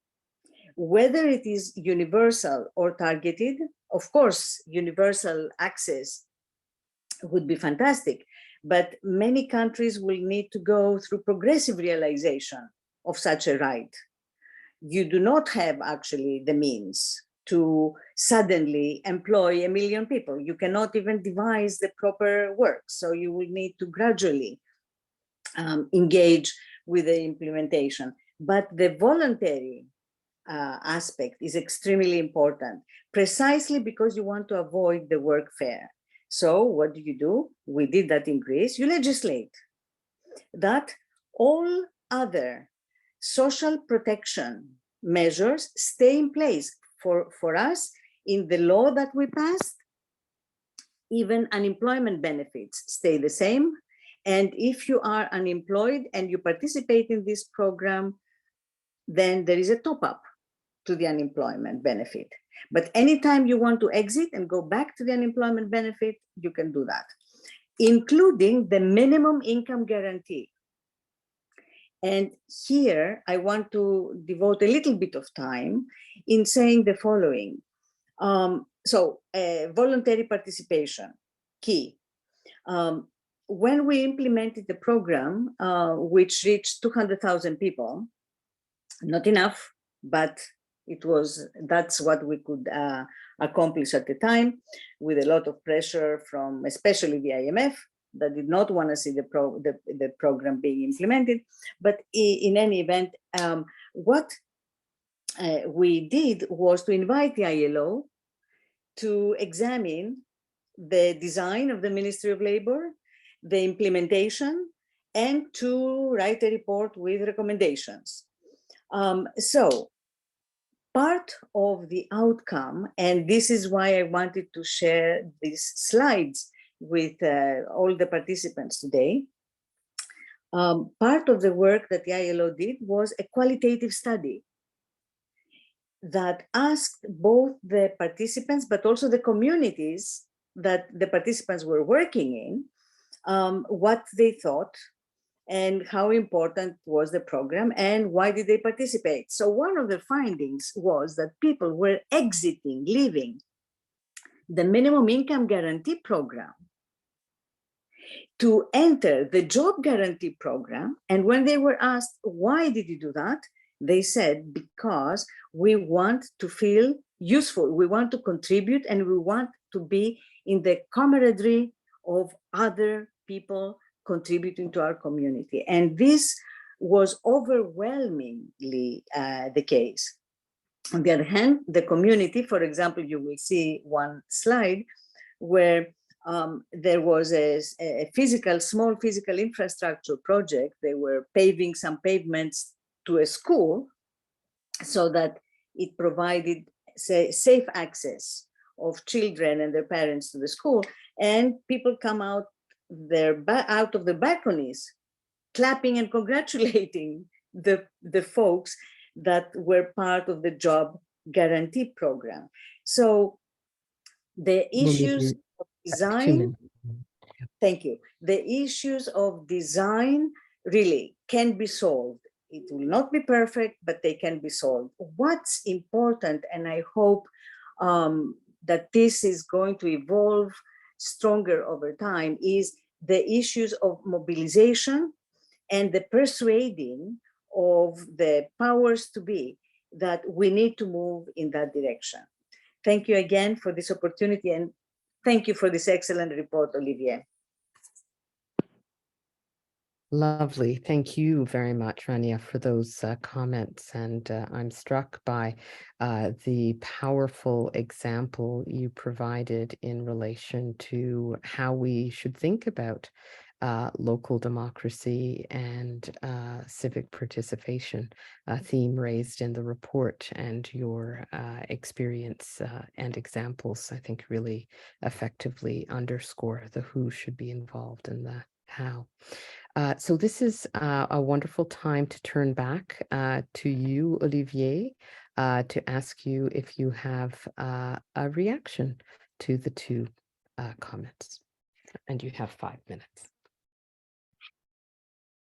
Whether it is universal or targeted, of course, universal access would be fantastic, but many countries will need to go through progressive realization of such a right. You do not have actually the means to suddenly employ 1 million people. You cannot even devise the proper work. So you will need to gradually engage with the implementation. But the voluntary aspect is extremely important, precisely because you want to avoid the workfare. So what do? We did that in Greece. You legislate that all other social protection measures stay in place. For us, in the law that we passed, even unemployment benefits stay the same. And if you are unemployed and you participate in this program, then there is a top-up to the unemployment benefit. But anytime you want to exit and go back to the unemployment benefit, you can do that, including the minimum income guarantee. And here I want to devote a little bit of time in saying the following. Voluntary participation, key. When we implemented the program, which reached 200,000 people, not enough, but that's what we could accomplish at the time, with a lot of pressure from especially the IMF, that did not want to see the program being implemented. But in any event, what we did was to invite the ILO to examine the design of the Ministry of Labor, the implementation, and to write a report with recommendations. So part of the outcome, and this is why I wanted to share these slides with all the participants today, part of the work that the ILO did was a qualitative study that asked both the participants, but also the communities that the participants were working in, what they thought and how important was the program and why did they participate. So one of the findings was that people were leaving the minimum income guarantee program to enter the job guarantee program. And when they were asked, why did you do that? They said, because we want to feel useful, we want to contribute, and we want to be in the camaraderie of other people contributing to our community. And this was overwhelmingly the case. On the other hand, the community, for example, you will see one slide where there was a small physical infrastructure project. They were paving some pavements to a school so that it provided safe access of children and their parents to the school, and people come out out of the balconies, clapping and congratulating the folks that were part of the job guarantee program. So the issues of design, thank you. The issues of design really can be solved. It will not be perfect, but they can be solved. What's important, and I hope that this is going to evolve stronger over time, is the issues of mobilization and the persuading of the powers to be that we need to move in that direction. Thank you again for this opportunity, and thank you for this excellent report, Olivier. Lovely. Thank you very much, Rania, for those comments. And I'm struck by the powerful example you provided in relation to how we should think about local democracy and civic participation, a theme raised in the report, and your experience and examples, I think, really effectively underscore the who should be involved in the how. So this is a wonderful time to turn back to you, Olivier, to ask you if you have a reaction to the two comments. And you have 5 minutes.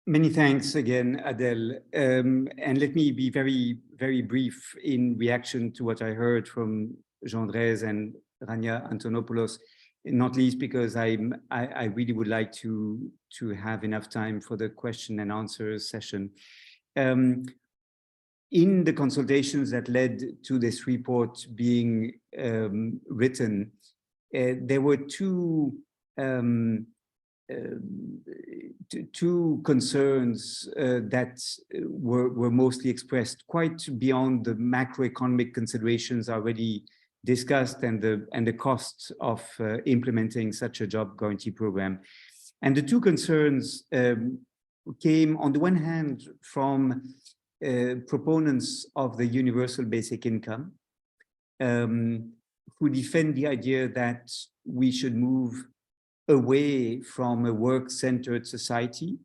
Many thanks again, Adele. And let me be very, very brief in reaction to what I heard from Jean Drèze and Rania Antonopoulos, not least because I really would like to have enough time for the question and answer session. In the consultations that led to this report being written, there were two concerns that were mostly expressed, quite beyond the macroeconomic considerations already discussed and the costs of implementing such a job guarantee program. And the two concerns came, on the one hand, from proponents of the universal basic income, who defend the idea that we should move away from a work-centered society,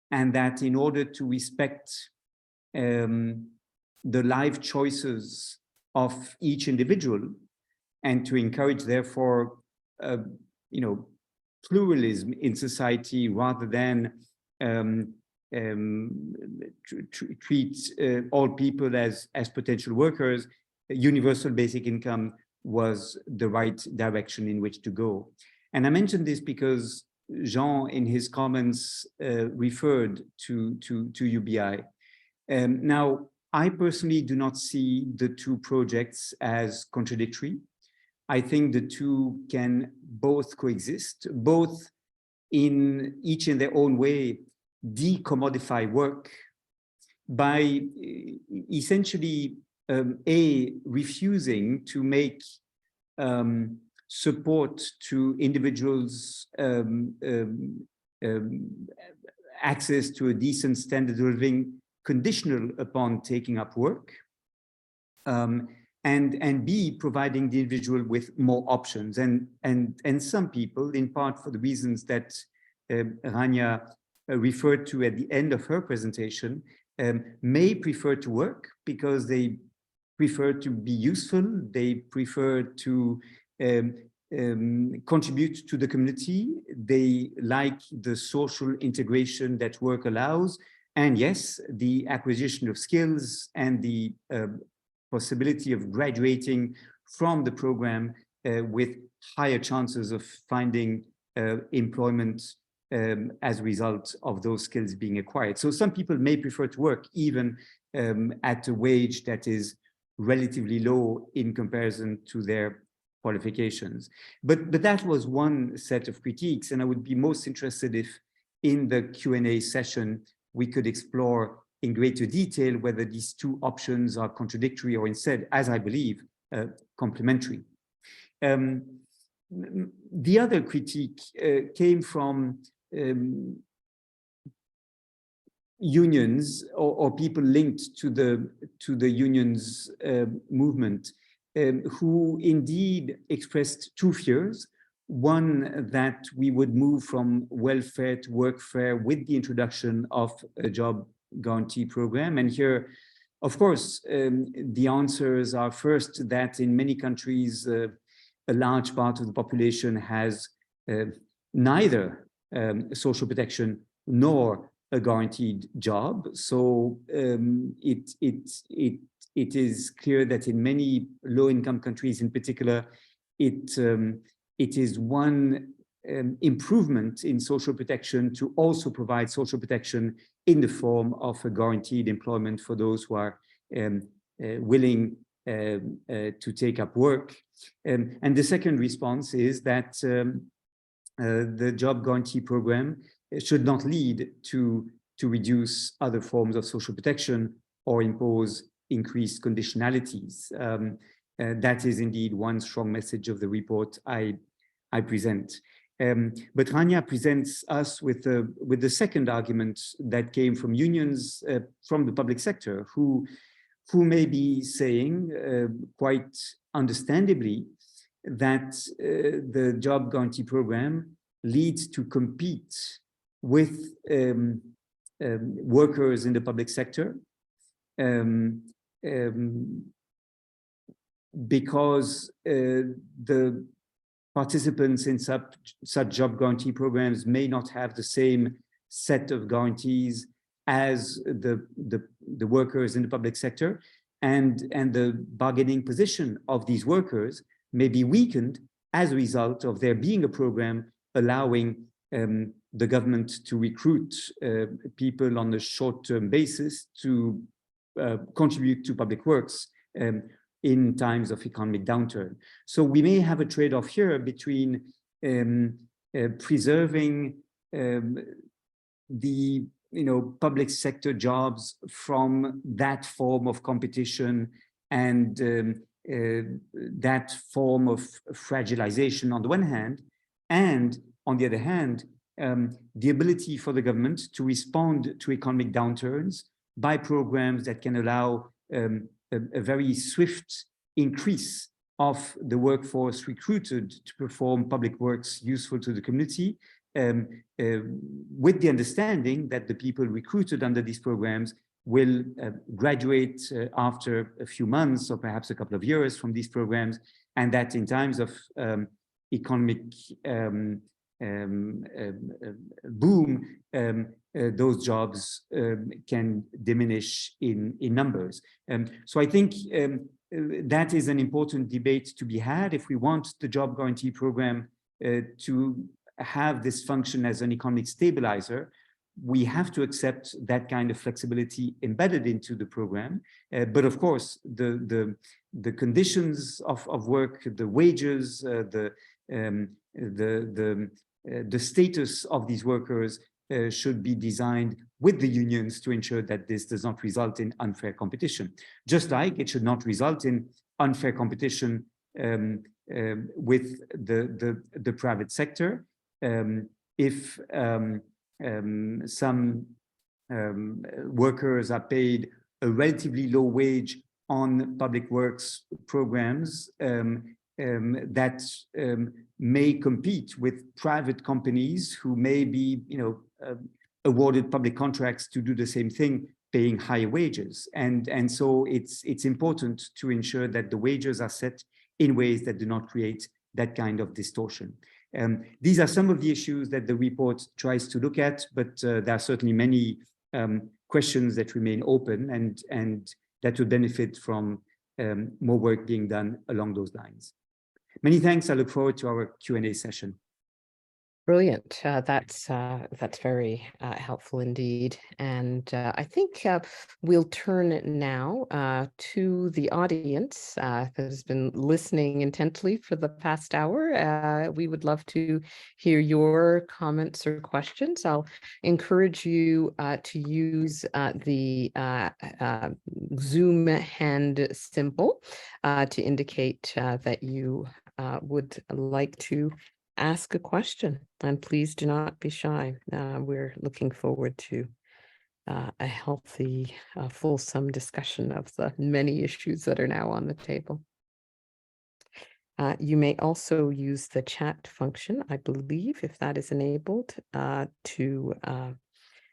and that in order to respect the life choices of each individual and to encourage, therefore, pluralism in society rather than treat all people as potential workers, universal basic income was the right direction in which to go. And I mentioned this because Jean, in his comments, referred to UBI. Now, I personally do not see the two projects as contradictory. I think the two can both coexist, both in each in their own way decommodify work by essentially refusing to make support to individuals' access to a decent standard of living conditional upon taking up work, and B, providing the individual with more options. And some people, in part for the reasons that Rania referred to at the end of her presentation, may prefer to work because they prefer to be useful, they prefer to contribute to the community, they like the social integration that work allows, and yes, the acquisition of skills and the possibility of graduating from the program with higher chances of finding employment as a result of those skills being acquired. So some people may prefer to work even at a wage that is relatively low in comparison to their qualifications. But that was one set of critiques, and I would be most interested if in the Q&A session we could explore in greater detail whether these two options are contradictory or instead, as I believe, complementary. The other critique came from unions or people linked to the unions movement, who indeed expressed two fears. One, that we would move from welfare to workfare with the introduction of a job guarantee program. And here, of course, the answers are first that in many countries, a large part of the population has neither social protection nor a guaranteed job. So it is clear that in many low-income countries in particular, it is one improvement in social protection to also provide social protection in the form of a guaranteed employment for those who are willing to take up work. And the second response is that the job guarantee program should not lead to reduce other forms of social protection or impose increased conditionalities. That is indeed one strong message of the report I present. But Rania presents us with the second argument that came from unions from the public sector, who may be saying quite understandably that the job guarantee program leads to compete with workers in the public sector, because the participants in such job guarantee programs may not have the same set of guarantees as the workers in the public sector, and the bargaining position of these workers may be weakened as a result of there being a program allowing the government to recruit people on a short-term basis to contribute to public works in times of economic downturn. So we may have a trade-off here between preserving the public sector jobs from that form of competition and that form of fragilization on the one hand, and on the other hand, the ability for the government to respond to economic downturns by programs that can allow a very swift increase of the workforce recruited to perform public works useful to the community, with the understanding that the people recruited under these programs will graduate after a few months or perhaps a couple of years from these programs, and that in times of economic boom, those jobs can diminish in numbers. So I think that is an important debate to be had. If we want the job guarantee program to have this function as an economic stabilizer, we have to accept that kind of flexibility embedded into the program. But of course, the conditions of work, the wages, the status of these workers should be designed with the unions to ensure that this does not result in unfair competition. Just like it should not result in unfair competition with the private sector. If some workers are paid a relatively low wage on public works programs that may compete with private companies who may be, awarded public contracts to do the same thing, paying higher wages. And so it's important to ensure that the wages are set in ways that do not create that kind of distortion. These are some of the issues that the report tries to look at, but there are certainly many questions that remain open and that would benefit from more work being done along those lines. Many thanks. I look forward to our Q&A session. Brilliant. That's very helpful indeed. And I think we'll turn now to the audience that has been listening intently for the past hour. We would love to hear your comments or questions. I'll encourage you to use the Zoom hand symbol to indicate that you would like to ask a question, and please do not be shy. We're looking forward to a healthy, fulsome discussion of the many issues that are now on the table. You may also use the chat function, I believe, if that is enabled, to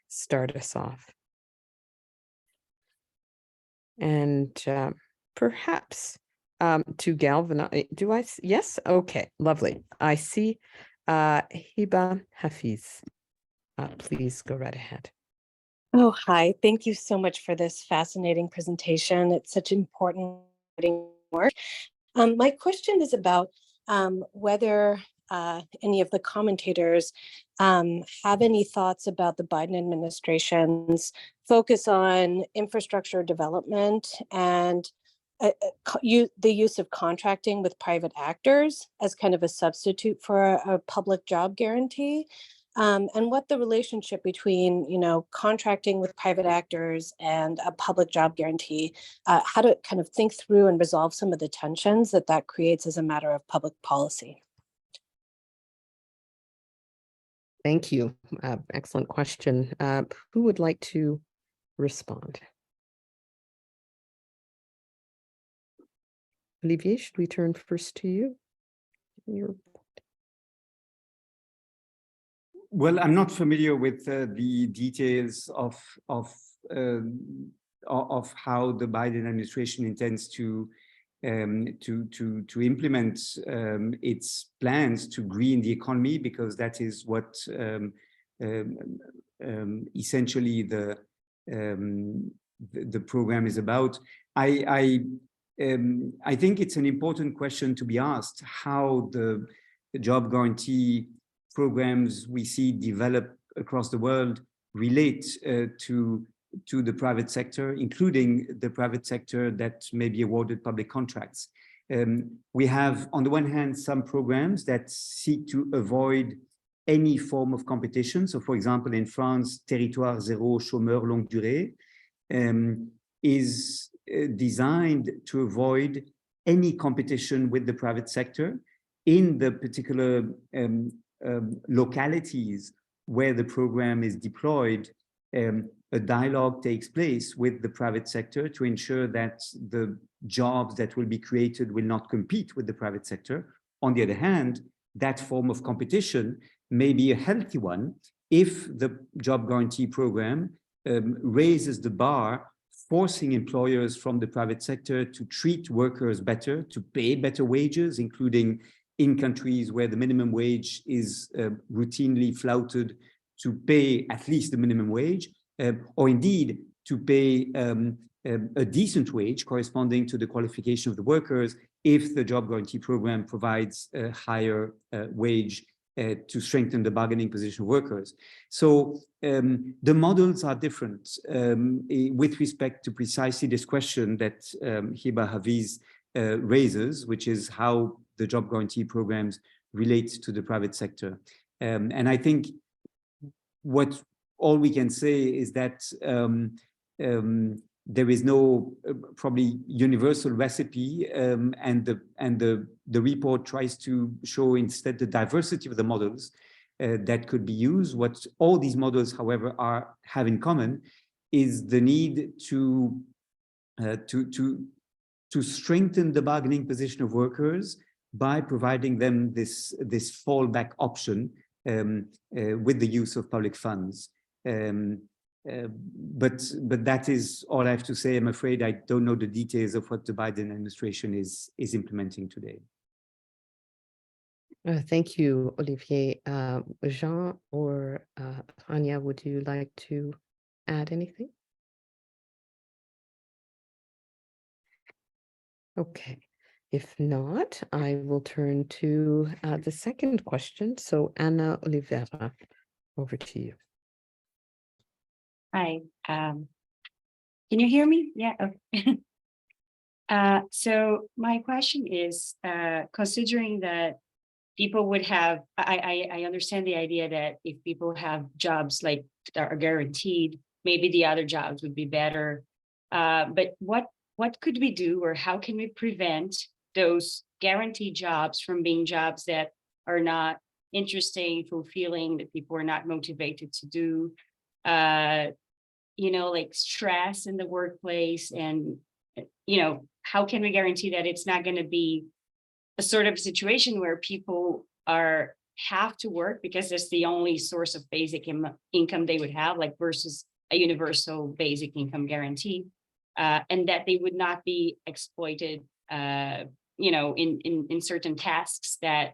start us off. And perhaps to galvanize, yes? Okay, lovely. I see Hiba Hafiz. Please go right ahead. Oh, hi. Thank you so much for this fascinating presentation. It's such important work. My question is about whether any of the commentators have any thoughts about the Biden administration's focus on infrastructure development and the use of contracting with private actors as kind of a substitute for a public job guarantee. And what the relationship between, contracting with private actors and a public job guarantee, how to kind of think through and resolve some of the tensions that creates as a matter of public policy. Thank you. Excellent question. Who would like to respond? Olivier, should we turn first to you? Well, I'm not familiar with the details of how the Biden administration intends to implement its plans to green the economy, because that is what essentially the program is about. I think it's an important question to be asked, how the job guarantee programs we see develop across the world relate to the private sector, including the private sector that may be awarded public contracts. We have, on the one hand, some programs that seek to avoid any form of competition. So, for example, in France, Territoire Zéro Chômeur Longue Durée is designed to avoid any competition with the private sector in the particular localities where the program is deployed. A dialogue takes place with the private sector to ensure that the jobs that will be created will not compete with the private sector. On the other hand, that form of competition may be a healthy one if the job guarantee program raises the bar, forcing employers from the private sector to treat workers better, to pay better wages, including in countries where the minimum wage is routinely flouted, to pay at least the minimum wage, or indeed to pay a decent wage corresponding to the qualification of the workers if the job guarantee program provides a higher wage to strengthen the bargaining position of workers. So the models are different with respect to precisely this question that Hiba Hafiz raises, which is how the job guarantee programs relate to the private sector. And I think all we can say is that there is no probably universal recipe, and the report tries to show instead the diversity of the models that could be used. What all these models, however, have in common is the need to strengthen the bargaining position of workers by providing them this fallback option with the use of public funds. But that is all I have to say. I'm afraid I don't know the details of what the Biden administration is implementing today. Thank you, Olivier. Jean or Rania, would you like to add anything? Okay. If not, I will turn to the second question. So Anna Oliveira, over to you. Hi, can you hear me? Yeah, okay. So my question is, considering that people would have, I understand the idea that if people have jobs like that are guaranteed, maybe the other jobs would be better. But what could we do, or how can we prevent those guaranteed jobs from being jobs that are not interesting, fulfilling, that people are not motivated to do? Like stress in the workplace, and how can we guarantee that it's not going to be a sort of situation where people have to work because it's the only source of basic income they would have, like versus a universal basic income guarantee, and that they would not be exploited, in certain tasks that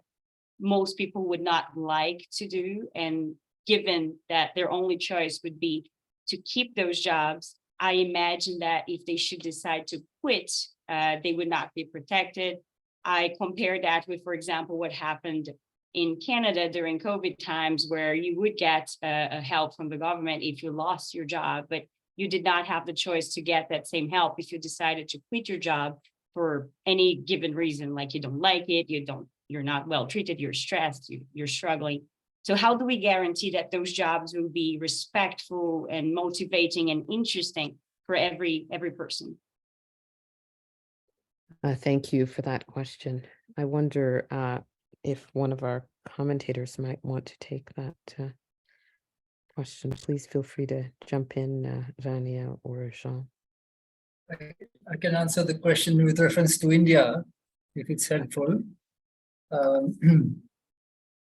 most people would not like to do. And given that their only choice would be to keep those jobs, I imagine that if they should decide to quit, they would not be protected. I compare that with, for example, what happened in Canada during COVID times, where you would get a help from the government if you lost your job, but you did not have the choice to get that same help if you decided to quit your job for any given reason, like you don't like it, you're not well treated, you're stressed, you're struggling. So how do we guarantee that those jobs will be respectful and motivating and interesting for every person? Thank you for that question. I wonder if one of our commentators might want to take that question. Please feel free to jump in, Rania or Jean. I can answer the question with reference to India, if it's helpful.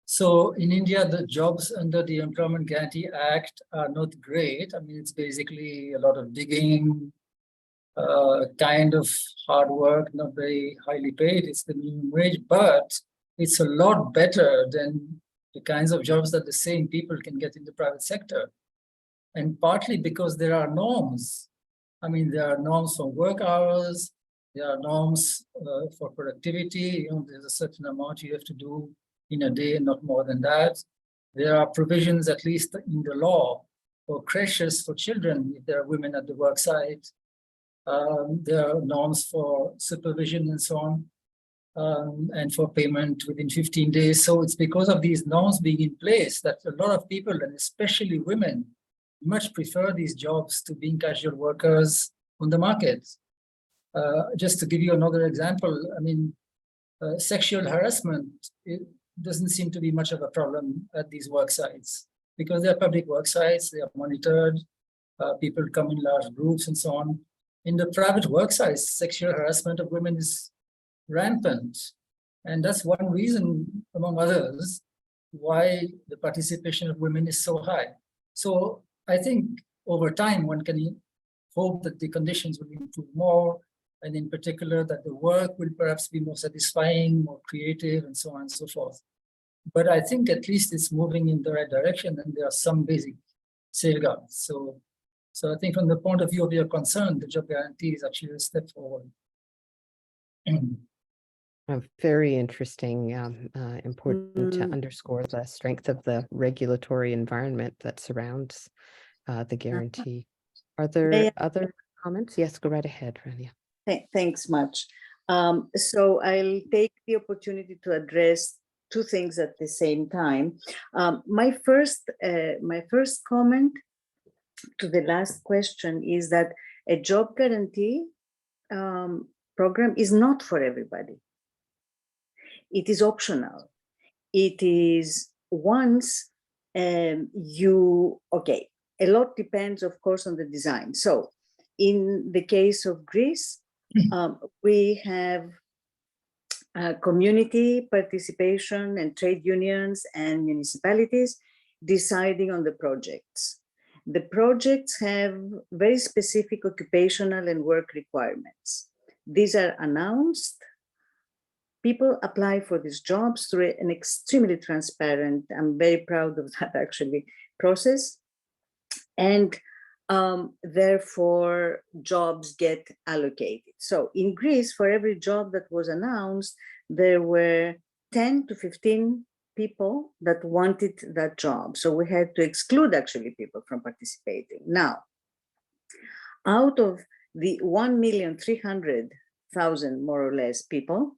So in India, the jobs under the Employment Guarantee Act are not great. I mean, it's basically a lot of digging, kind of hard work, not very highly paid. It's the minimum wage, but it's a lot better than the kinds of jobs that the same people can get in the private sector. And partly because there are norms. I mean, there are norms for work hours, there are norms for productivity. There's a certain amount you have to do in a day, not more than that. There are provisions, at least in the law, for creches for children if there are women at the work site. There are norms for supervision and so on, and for payment within 15 days. So it's because of these norms being in place that a lot of people, and especially women, much prefer these jobs to being casual workers on the market. Just to give you another example, I mean, sexual harassment, it doesn't seem to be much of a problem at these work sites because they're public work sites, they are monitored, people come in large groups and so on. In the private work sites, sexual harassment of women is rampant. And that's one reason, among others, why the participation of women is so high. So I think over time, one can hope that the conditions will improve more, and in particular that the work will perhaps be more satisfying, more creative, and so on and so forth. But I think at least it's moving in the right direction, and there are some basic safeguards. So I think from the point of view of your concern, the job guarantee is actually a step forward. Very interesting, important to underscore the strength of the regulatory environment that surrounds the guarantee. Are there other comments? Yes, go right ahead, Rania. Thanks much. So I'll take the opportunity to address two things at the same time. My first comment to the last question is that a job guarantee program is not for everybody. It is optional. It is once a lot depends, of course, on the design. So in the case of Greece, we have community participation and trade unions and municipalities deciding on the projects. The projects have very specific occupational and work requirements. These are announced. People apply for these jobs through an extremely transparent, I'm very proud of that actually, process. And therefore jobs get allocated. So in Greece, for every job that was announced, there were 10 to 15 people that wanted that job. So we had to exclude actually people from participating. Now, out of the 1,300,000 more or less people,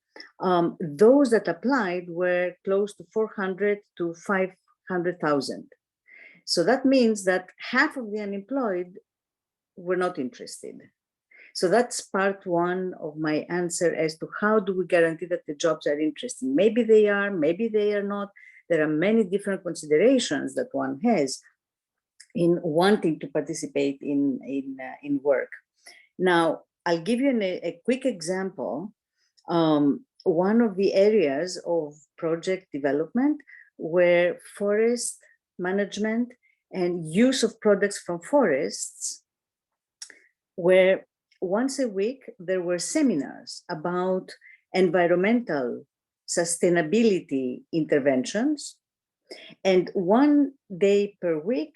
those that applied were close to 400 to 500,000. So that means that half of the unemployed were not interested. So that's part one of my answer as to how do we guarantee that the jobs are interesting. Maybe they are, maybe they are not. There are many different considerations that one has in wanting to participate in work. Now, I'll give you a quick example. one of the areas of project development were forest management and use of products from forests, where once a week there were seminars about environmental sustainability interventions. And one day per week,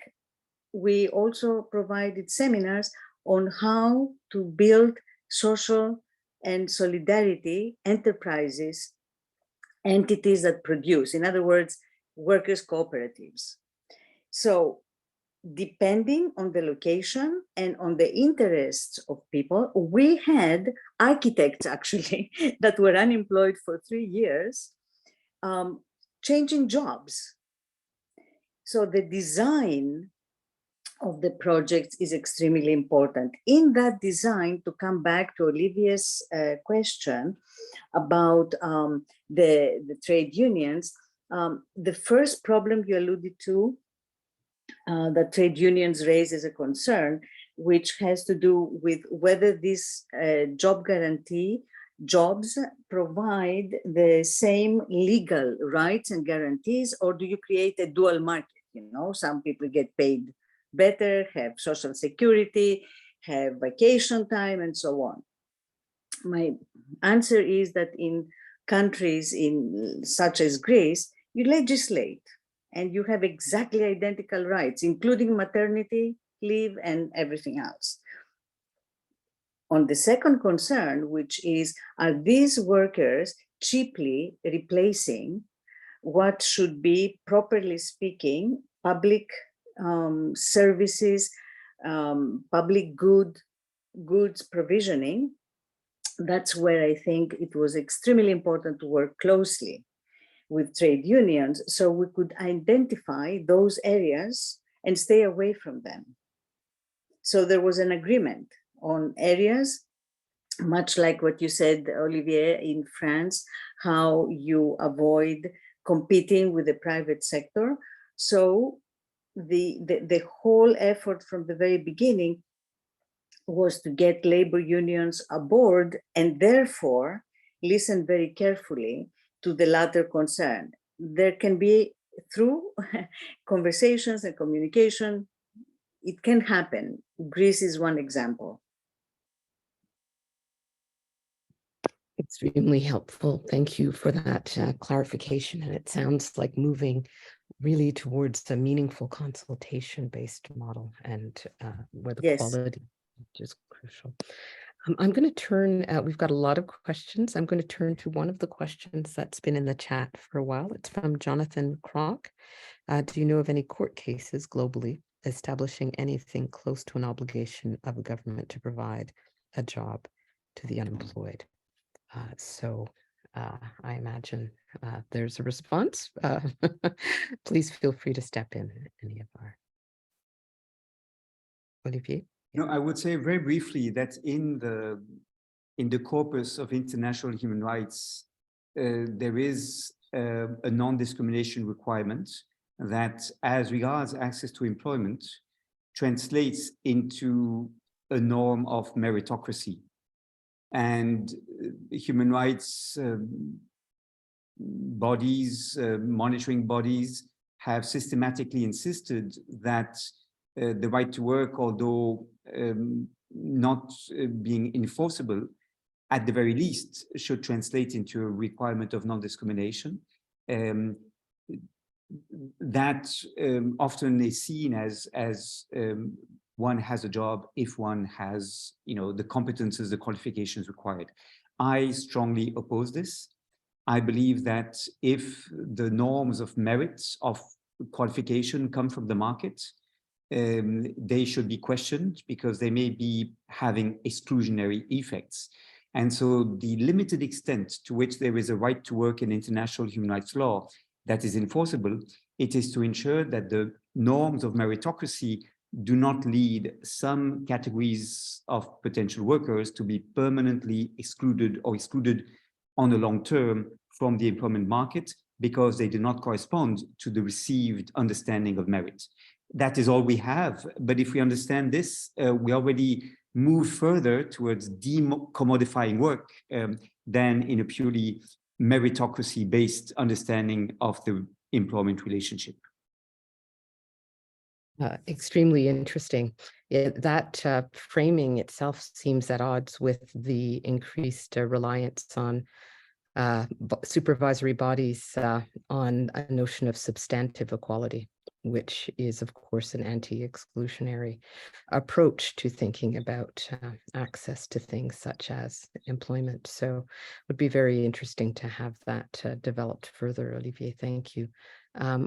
we also provided seminars on how to build social and solidarity enterprises, entities that produce, in other words, workers' cooperatives. So depending on the location and on the interests of people, we had architects actually that were unemployed for 3 years, changing jobs. So the design of the projects is extremely important. In that design, to come back to Olivier's question about the trade unions, the first problem you alluded to that trade unions raise as a concern, which has to do with whether this job guarantee jobs provide the same legal rights and guarantees, or do you create a dual market? You know, some people get paid better, have social security, have vacation time, and so on. My answer is that in countries such as Greece, you legislate and you have exactly identical rights, including maternity leave and everything else. On the second concern, which is, are these workers cheaply replacing what should be, properly speaking, public services, public goods provisioning? That's where I think it was extremely important to work closely with trade unions so we could identify those areas and stay away from them. So there was an agreement on areas, much like what you said, Olivier, in France, how you avoid competing with the private sector. So the whole effort from the very beginning was to get labor unions aboard and therefore listen very carefully to the latter concern. There can be, through conversations and communication, it can happen. Greece is one example. Extremely helpful. Thank you for that clarification. And it sounds like moving really towards a meaningful consultation-based model and where the quality is crucial. I'm going to turn, we've got a lot of questions. I'm going to turn to one of the questions that's been in the chat for a while. It's from Jonathan Kroc. Do you know of any court cases globally establishing anything close to an obligation of a government to provide a job to the unemployed? I imagine there's a response. Please feel free to step in, any of our. Olivier? No, I would say very briefly that in the corpus of international human rights, there is a non-discrimination requirement that, as regards access to employment, translates into a norm of meritocracy. And human rights bodies, monitoring bodies, have systematically insisted that the right to work, although not being enforceable, at the very least should translate into a requirement of non-discrimination. That often is seen as one has a job if one has, the competences, the qualifications required. I strongly oppose this. I believe that if the norms of merit, of qualification come from the market, they should be questioned because they may be having exclusionary effects. And so the limited extent to which there is a right to work in international human rights law that is enforceable, it is to ensure that the norms of meritocracy do not lead some categories of potential workers to be permanently excluded or excluded on the long term from the employment market because they do not correspond to the received understanding of merit. That is all we have. But if we understand this, we already move further towards decommodifying work. than in a purely meritocracy-based understanding of the employment relationship. Extremely interesting. That framing itself seems at odds with the increased reliance on supervisory bodies on a notion of substantive equality, which is, of course, an anti-exclusionary approach to thinking about access to things such as employment. So it would be very interesting to have that developed further, Olivier. Thank you.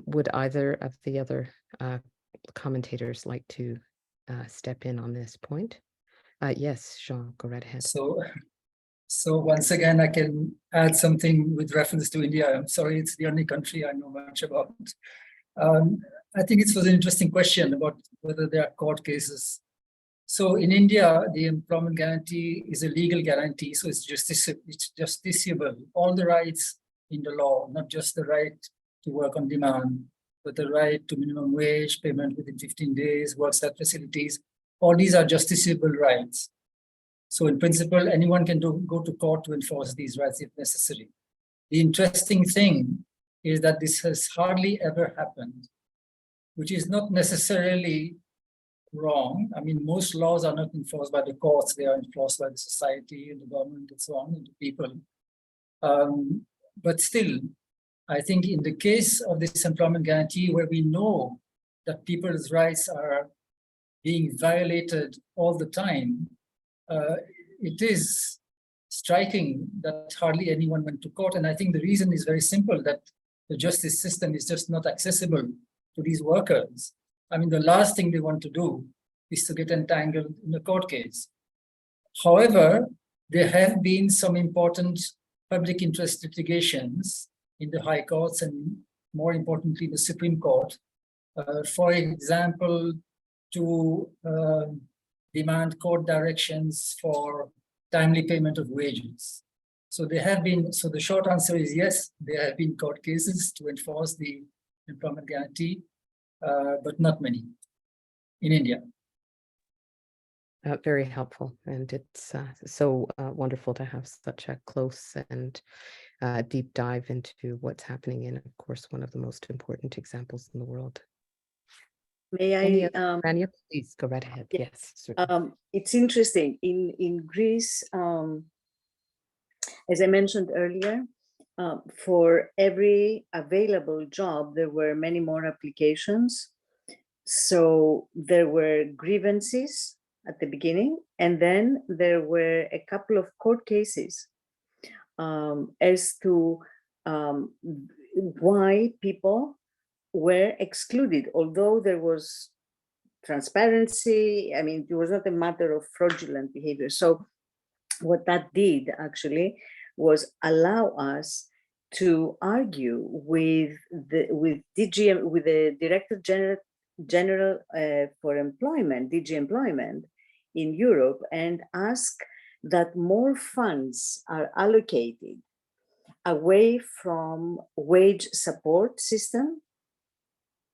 Would either of the other commentators like to step in on this point? Yes, Jean, go right ahead. So once again, I can add something with reference to India. I'm sorry, it's the only country I know much about. I think it was an interesting question about whether there are court cases. So in India, the employment guarantee is a legal guarantee, so it's justiciable. All the rights in the law, not just the right to work on demand, but the right to minimum wage, payment within 15 days, work at facilities, all these are justiciable rights. So in principle, anyone can go to court to enforce these rights if necessary. The interesting thing is that this has hardly ever happened, which is not necessarily wrong. I mean, most laws are not enforced by the courts, they are enforced by the society and the government and so on, and the people. But still, I think in the case of this employment guarantee, where we know that people's rights are being violated all the time, it is striking that hardly anyone went to court. And I think the reason is very simple, that the justice system is just not accessible to these workers. I mean, the last thing they want to do is to get entangled in a court case. However, there have been some important public interest litigations in the high courts and more importantly, the Supreme Court. For example, to demand court directions for timely payment of wages. So there have been, so the short answer is yes, there have been court cases to enforce the employment guarantee, but not many in India. Very helpful. And it's so wonderful to have such a close and deep dive into what's happening in, of course, one of the most important examples in the world. May I? Rania, please go right ahead. Yeah. Yes. Certainly. It's interesting. In Greece, as I mentioned earlier, for every available job, there were many more applications. So there were grievances at the beginning, and then there were a couple of court cases as to why people were excluded, although there was transparency. I mean, it was not a matter of fraudulent behavior. So what that did actually was allow us to argue with the Director General for Employment, DG Employment in Europe, and ask that more funds are allocated away from wage support system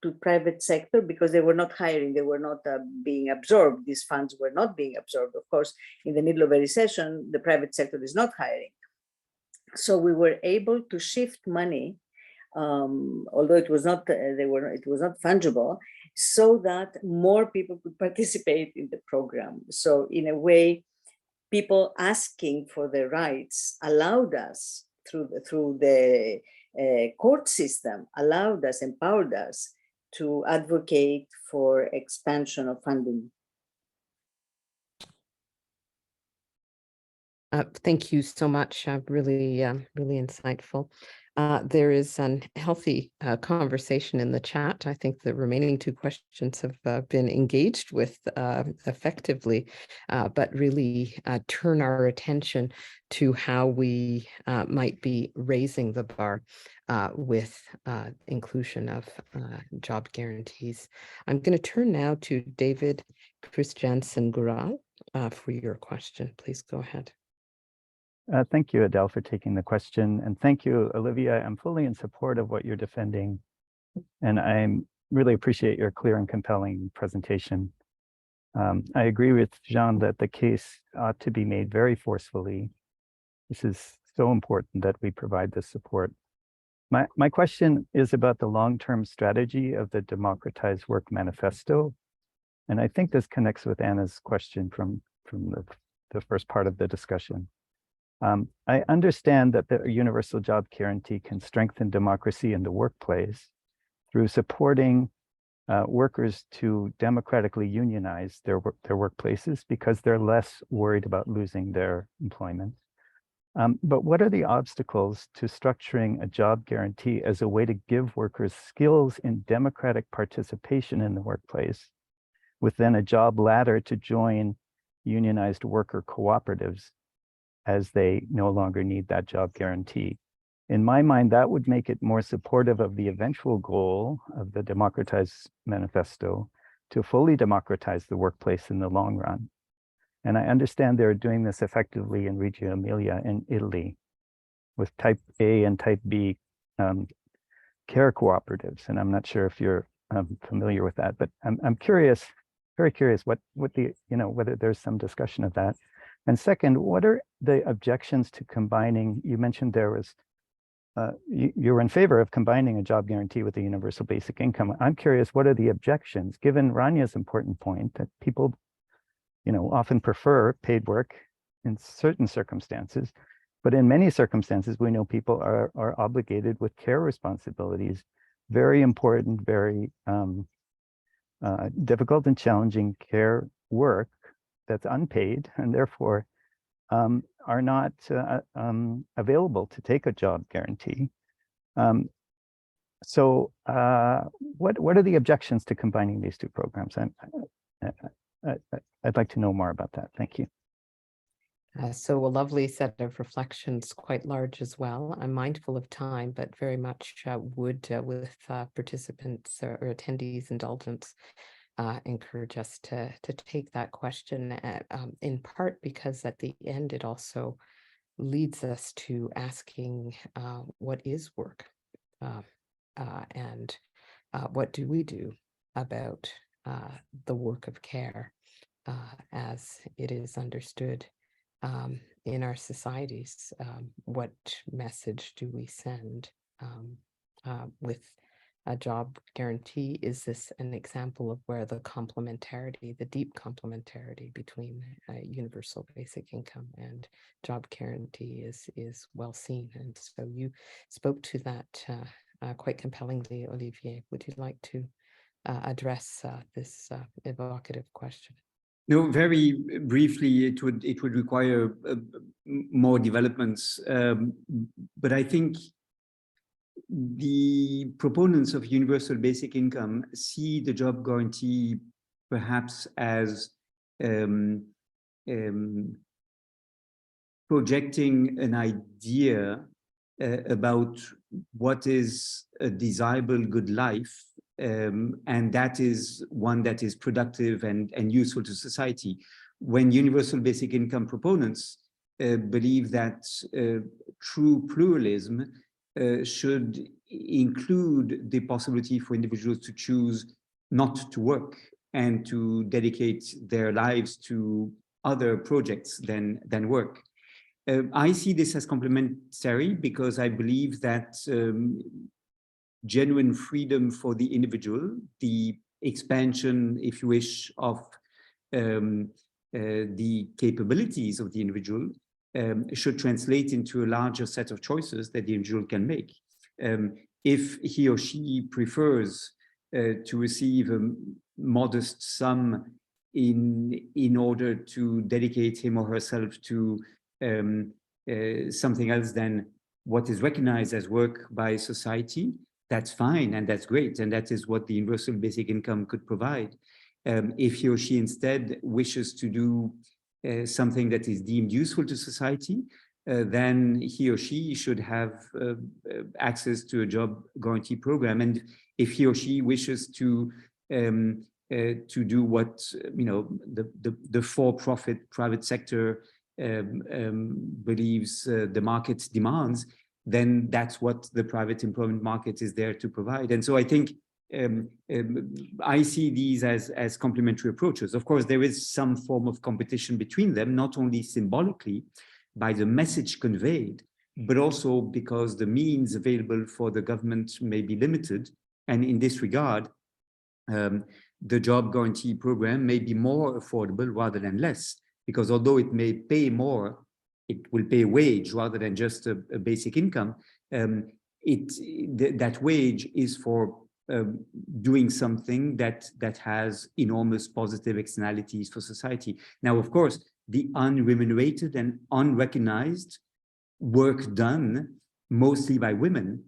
to private sector, because they were not hiring, they were not being absorbed. These funds were not being absorbed. Of course, in the middle of a recession, the private sector is not hiring. So we were able to shift money, although it was not it was not fungible, so that more people could participate in the program. So in a way, people asking for their rights allowed us through the court system, allowed us, empowered us to advocate for expansion of funding. Thank you so much. Really, really insightful. There is a healthy conversation in the chat. I think the remaining two questions have been engaged with effectively, but really turn our attention to how we might be raising the bar with inclusion of job guarantees. I'm going to turn now to David Christiansen-Gural for your question. Please go ahead. Thank you, Adele, for taking the question. And thank you, Olivia. I'm fully in support of what you're defending. And I really appreciate your clear and compelling presentation. I agree with Jean that the case ought to be made very forcefully This is so important that we provide this support. My question is about the long-term strategy of the Democratized Work Manifesto. And I think this connects with Anna's question from the first part of the discussion. I understand that the universal job guarantee can strengthen democracy in the workplace through supporting workers to democratically unionize their workplaces because they're less worried about losing their employment. But what are the obstacles to structuring a job guarantee as a way to give workers skills in democratic participation in the workplace, with then a job ladder to join unionized worker cooperatives as they no longer need that job guarantee? In my mind, that would make it more supportive of the eventual goal of the Democratized Manifesto to fully democratize the workplace in the long run. And I understand they're doing this effectively in Reggio Emilia in Italy with type A and type B care cooperatives. And I'm not sure if you're familiar with that, but I'm curious, very curious what the, whether there's some discussion of that. And second, what are the objections to combining, you mentioned there was, you were in favor of combining a job guarantee with a universal basic income. I'm curious, what are the objections, given Rania's important point that people, often prefer paid work in certain circumstances, but in many circumstances, we know people are obligated with care responsibilities, very important, very difficult and challenging care work that's unpaid and therefore are not available to take a job guarantee. So what are the objections to combining these two programs? I'd like to know more about that. Thank you. So a lovely set of reflections, quite large as well. I'm mindful of time, but very much would, with participants or attendees' indulgence, encourage us to take that question in part because at the end it also leads us to asking what is work and what do we do about the work of care as it is understood in our societies. What message do we send with a job guarantee? Is this an example of where the complementarity, the deep complementarity between universal basic income and job guarantee is well seen? And so you spoke to that quite compellingly, Olivier. Would you like to address this evocative question? No, very briefly, it would require more developments, but I think the proponents of universal basic income see the job guarantee perhaps as projecting an idea about what is a desirable good life, and that is one that is productive and useful to society. When universal basic income proponents believe that true pluralism should include the possibility for individuals to choose not to work and to dedicate their lives to other projects than work. I see this as complementary because I believe that genuine freedom for the individual, the expansion, if you wish, of the capabilities of the individual should translate into a larger set of choices that the individual can make. If he or she prefers to receive a modest sum in order to dedicate him or herself to something else than what is recognized as work by society, that's fine and that's great, and that is what the universal basic income could provide. If he or she instead wishes to do something that is deemed useful to society, then he or she should have access to a job guarantee program. And if he or she wishes to do what the for-profit private sector believes the market demands, then that's what the private employment market is there to provide. And so I think I see these as complementary approaches. Of course, there is some form of competition between them, not only symbolically, by the message conveyed, but also because the means available for the government may be limited. And in this regard, the job guarantee program may be more affordable rather than less, because although it may pay more, it will pay a wage rather than just a basic income. That wage is for doing something that has enormous positive externalities for society. Now, of course, the unremunerated and unrecognized work done mostly by women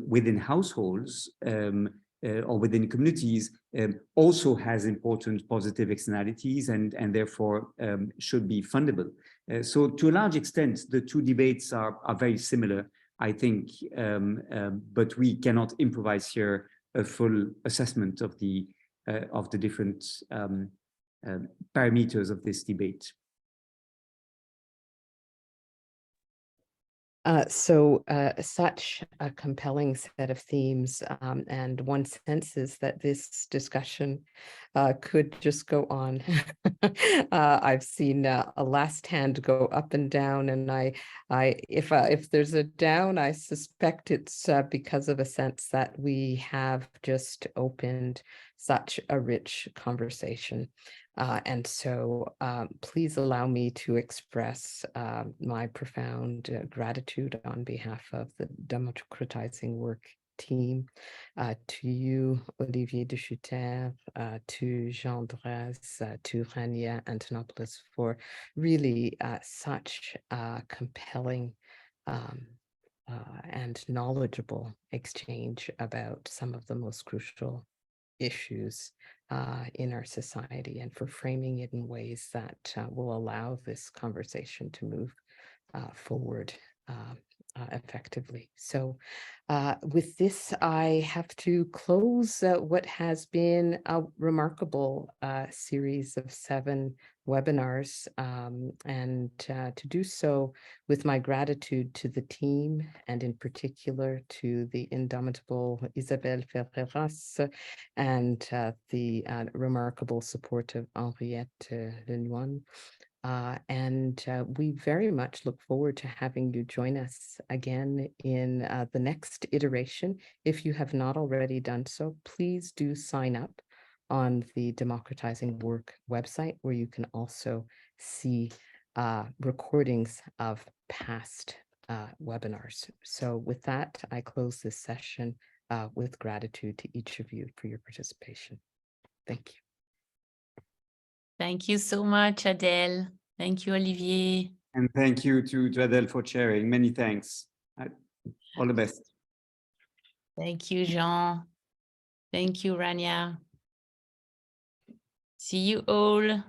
within households or within communities also has important positive externalities and therefore should be fundable. So to a large extent, the two debates are very similar, I think, but we cannot improvise here a full assessment of the different parameters of this debate. Such a compelling set of themes, and one senses that this discussion could just go on. I've seen a last hand go up and down, and if there's a down, I suspect it's because of a sense that we have just opened such a rich conversation. And so please allow me to express my profound gratitude on behalf of the Democratizing Work team, to you, Olivier De Schutter, to Jean Drèze, to Rania, Antonopoulos, for really such a compelling and knowledgeable exchange about some of the most crucial issues in our society, and for framing it in ways that will allow this conversation to move forward effectively. So with this, I have to close what has been a remarkable series of 7 webinars, and to do so with my gratitude to the team, and in particular to the indomitable Isabelle Ferreras and the remarkable support of Henriette Lenoir. And we very much look forward to having you join us again in the next iteration. If you have not already done so, please do sign up on the Democratizing Work website, where you can also see recordings of past webinars. So with that, I close this session with gratitude to each of you for your participation. Thank you. Thank you so much, Adele. Thank you, Olivier. And thank you to Adele for sharing. Many thanks. All the best. Thank you, Jean. Thank you, Rania. See you all.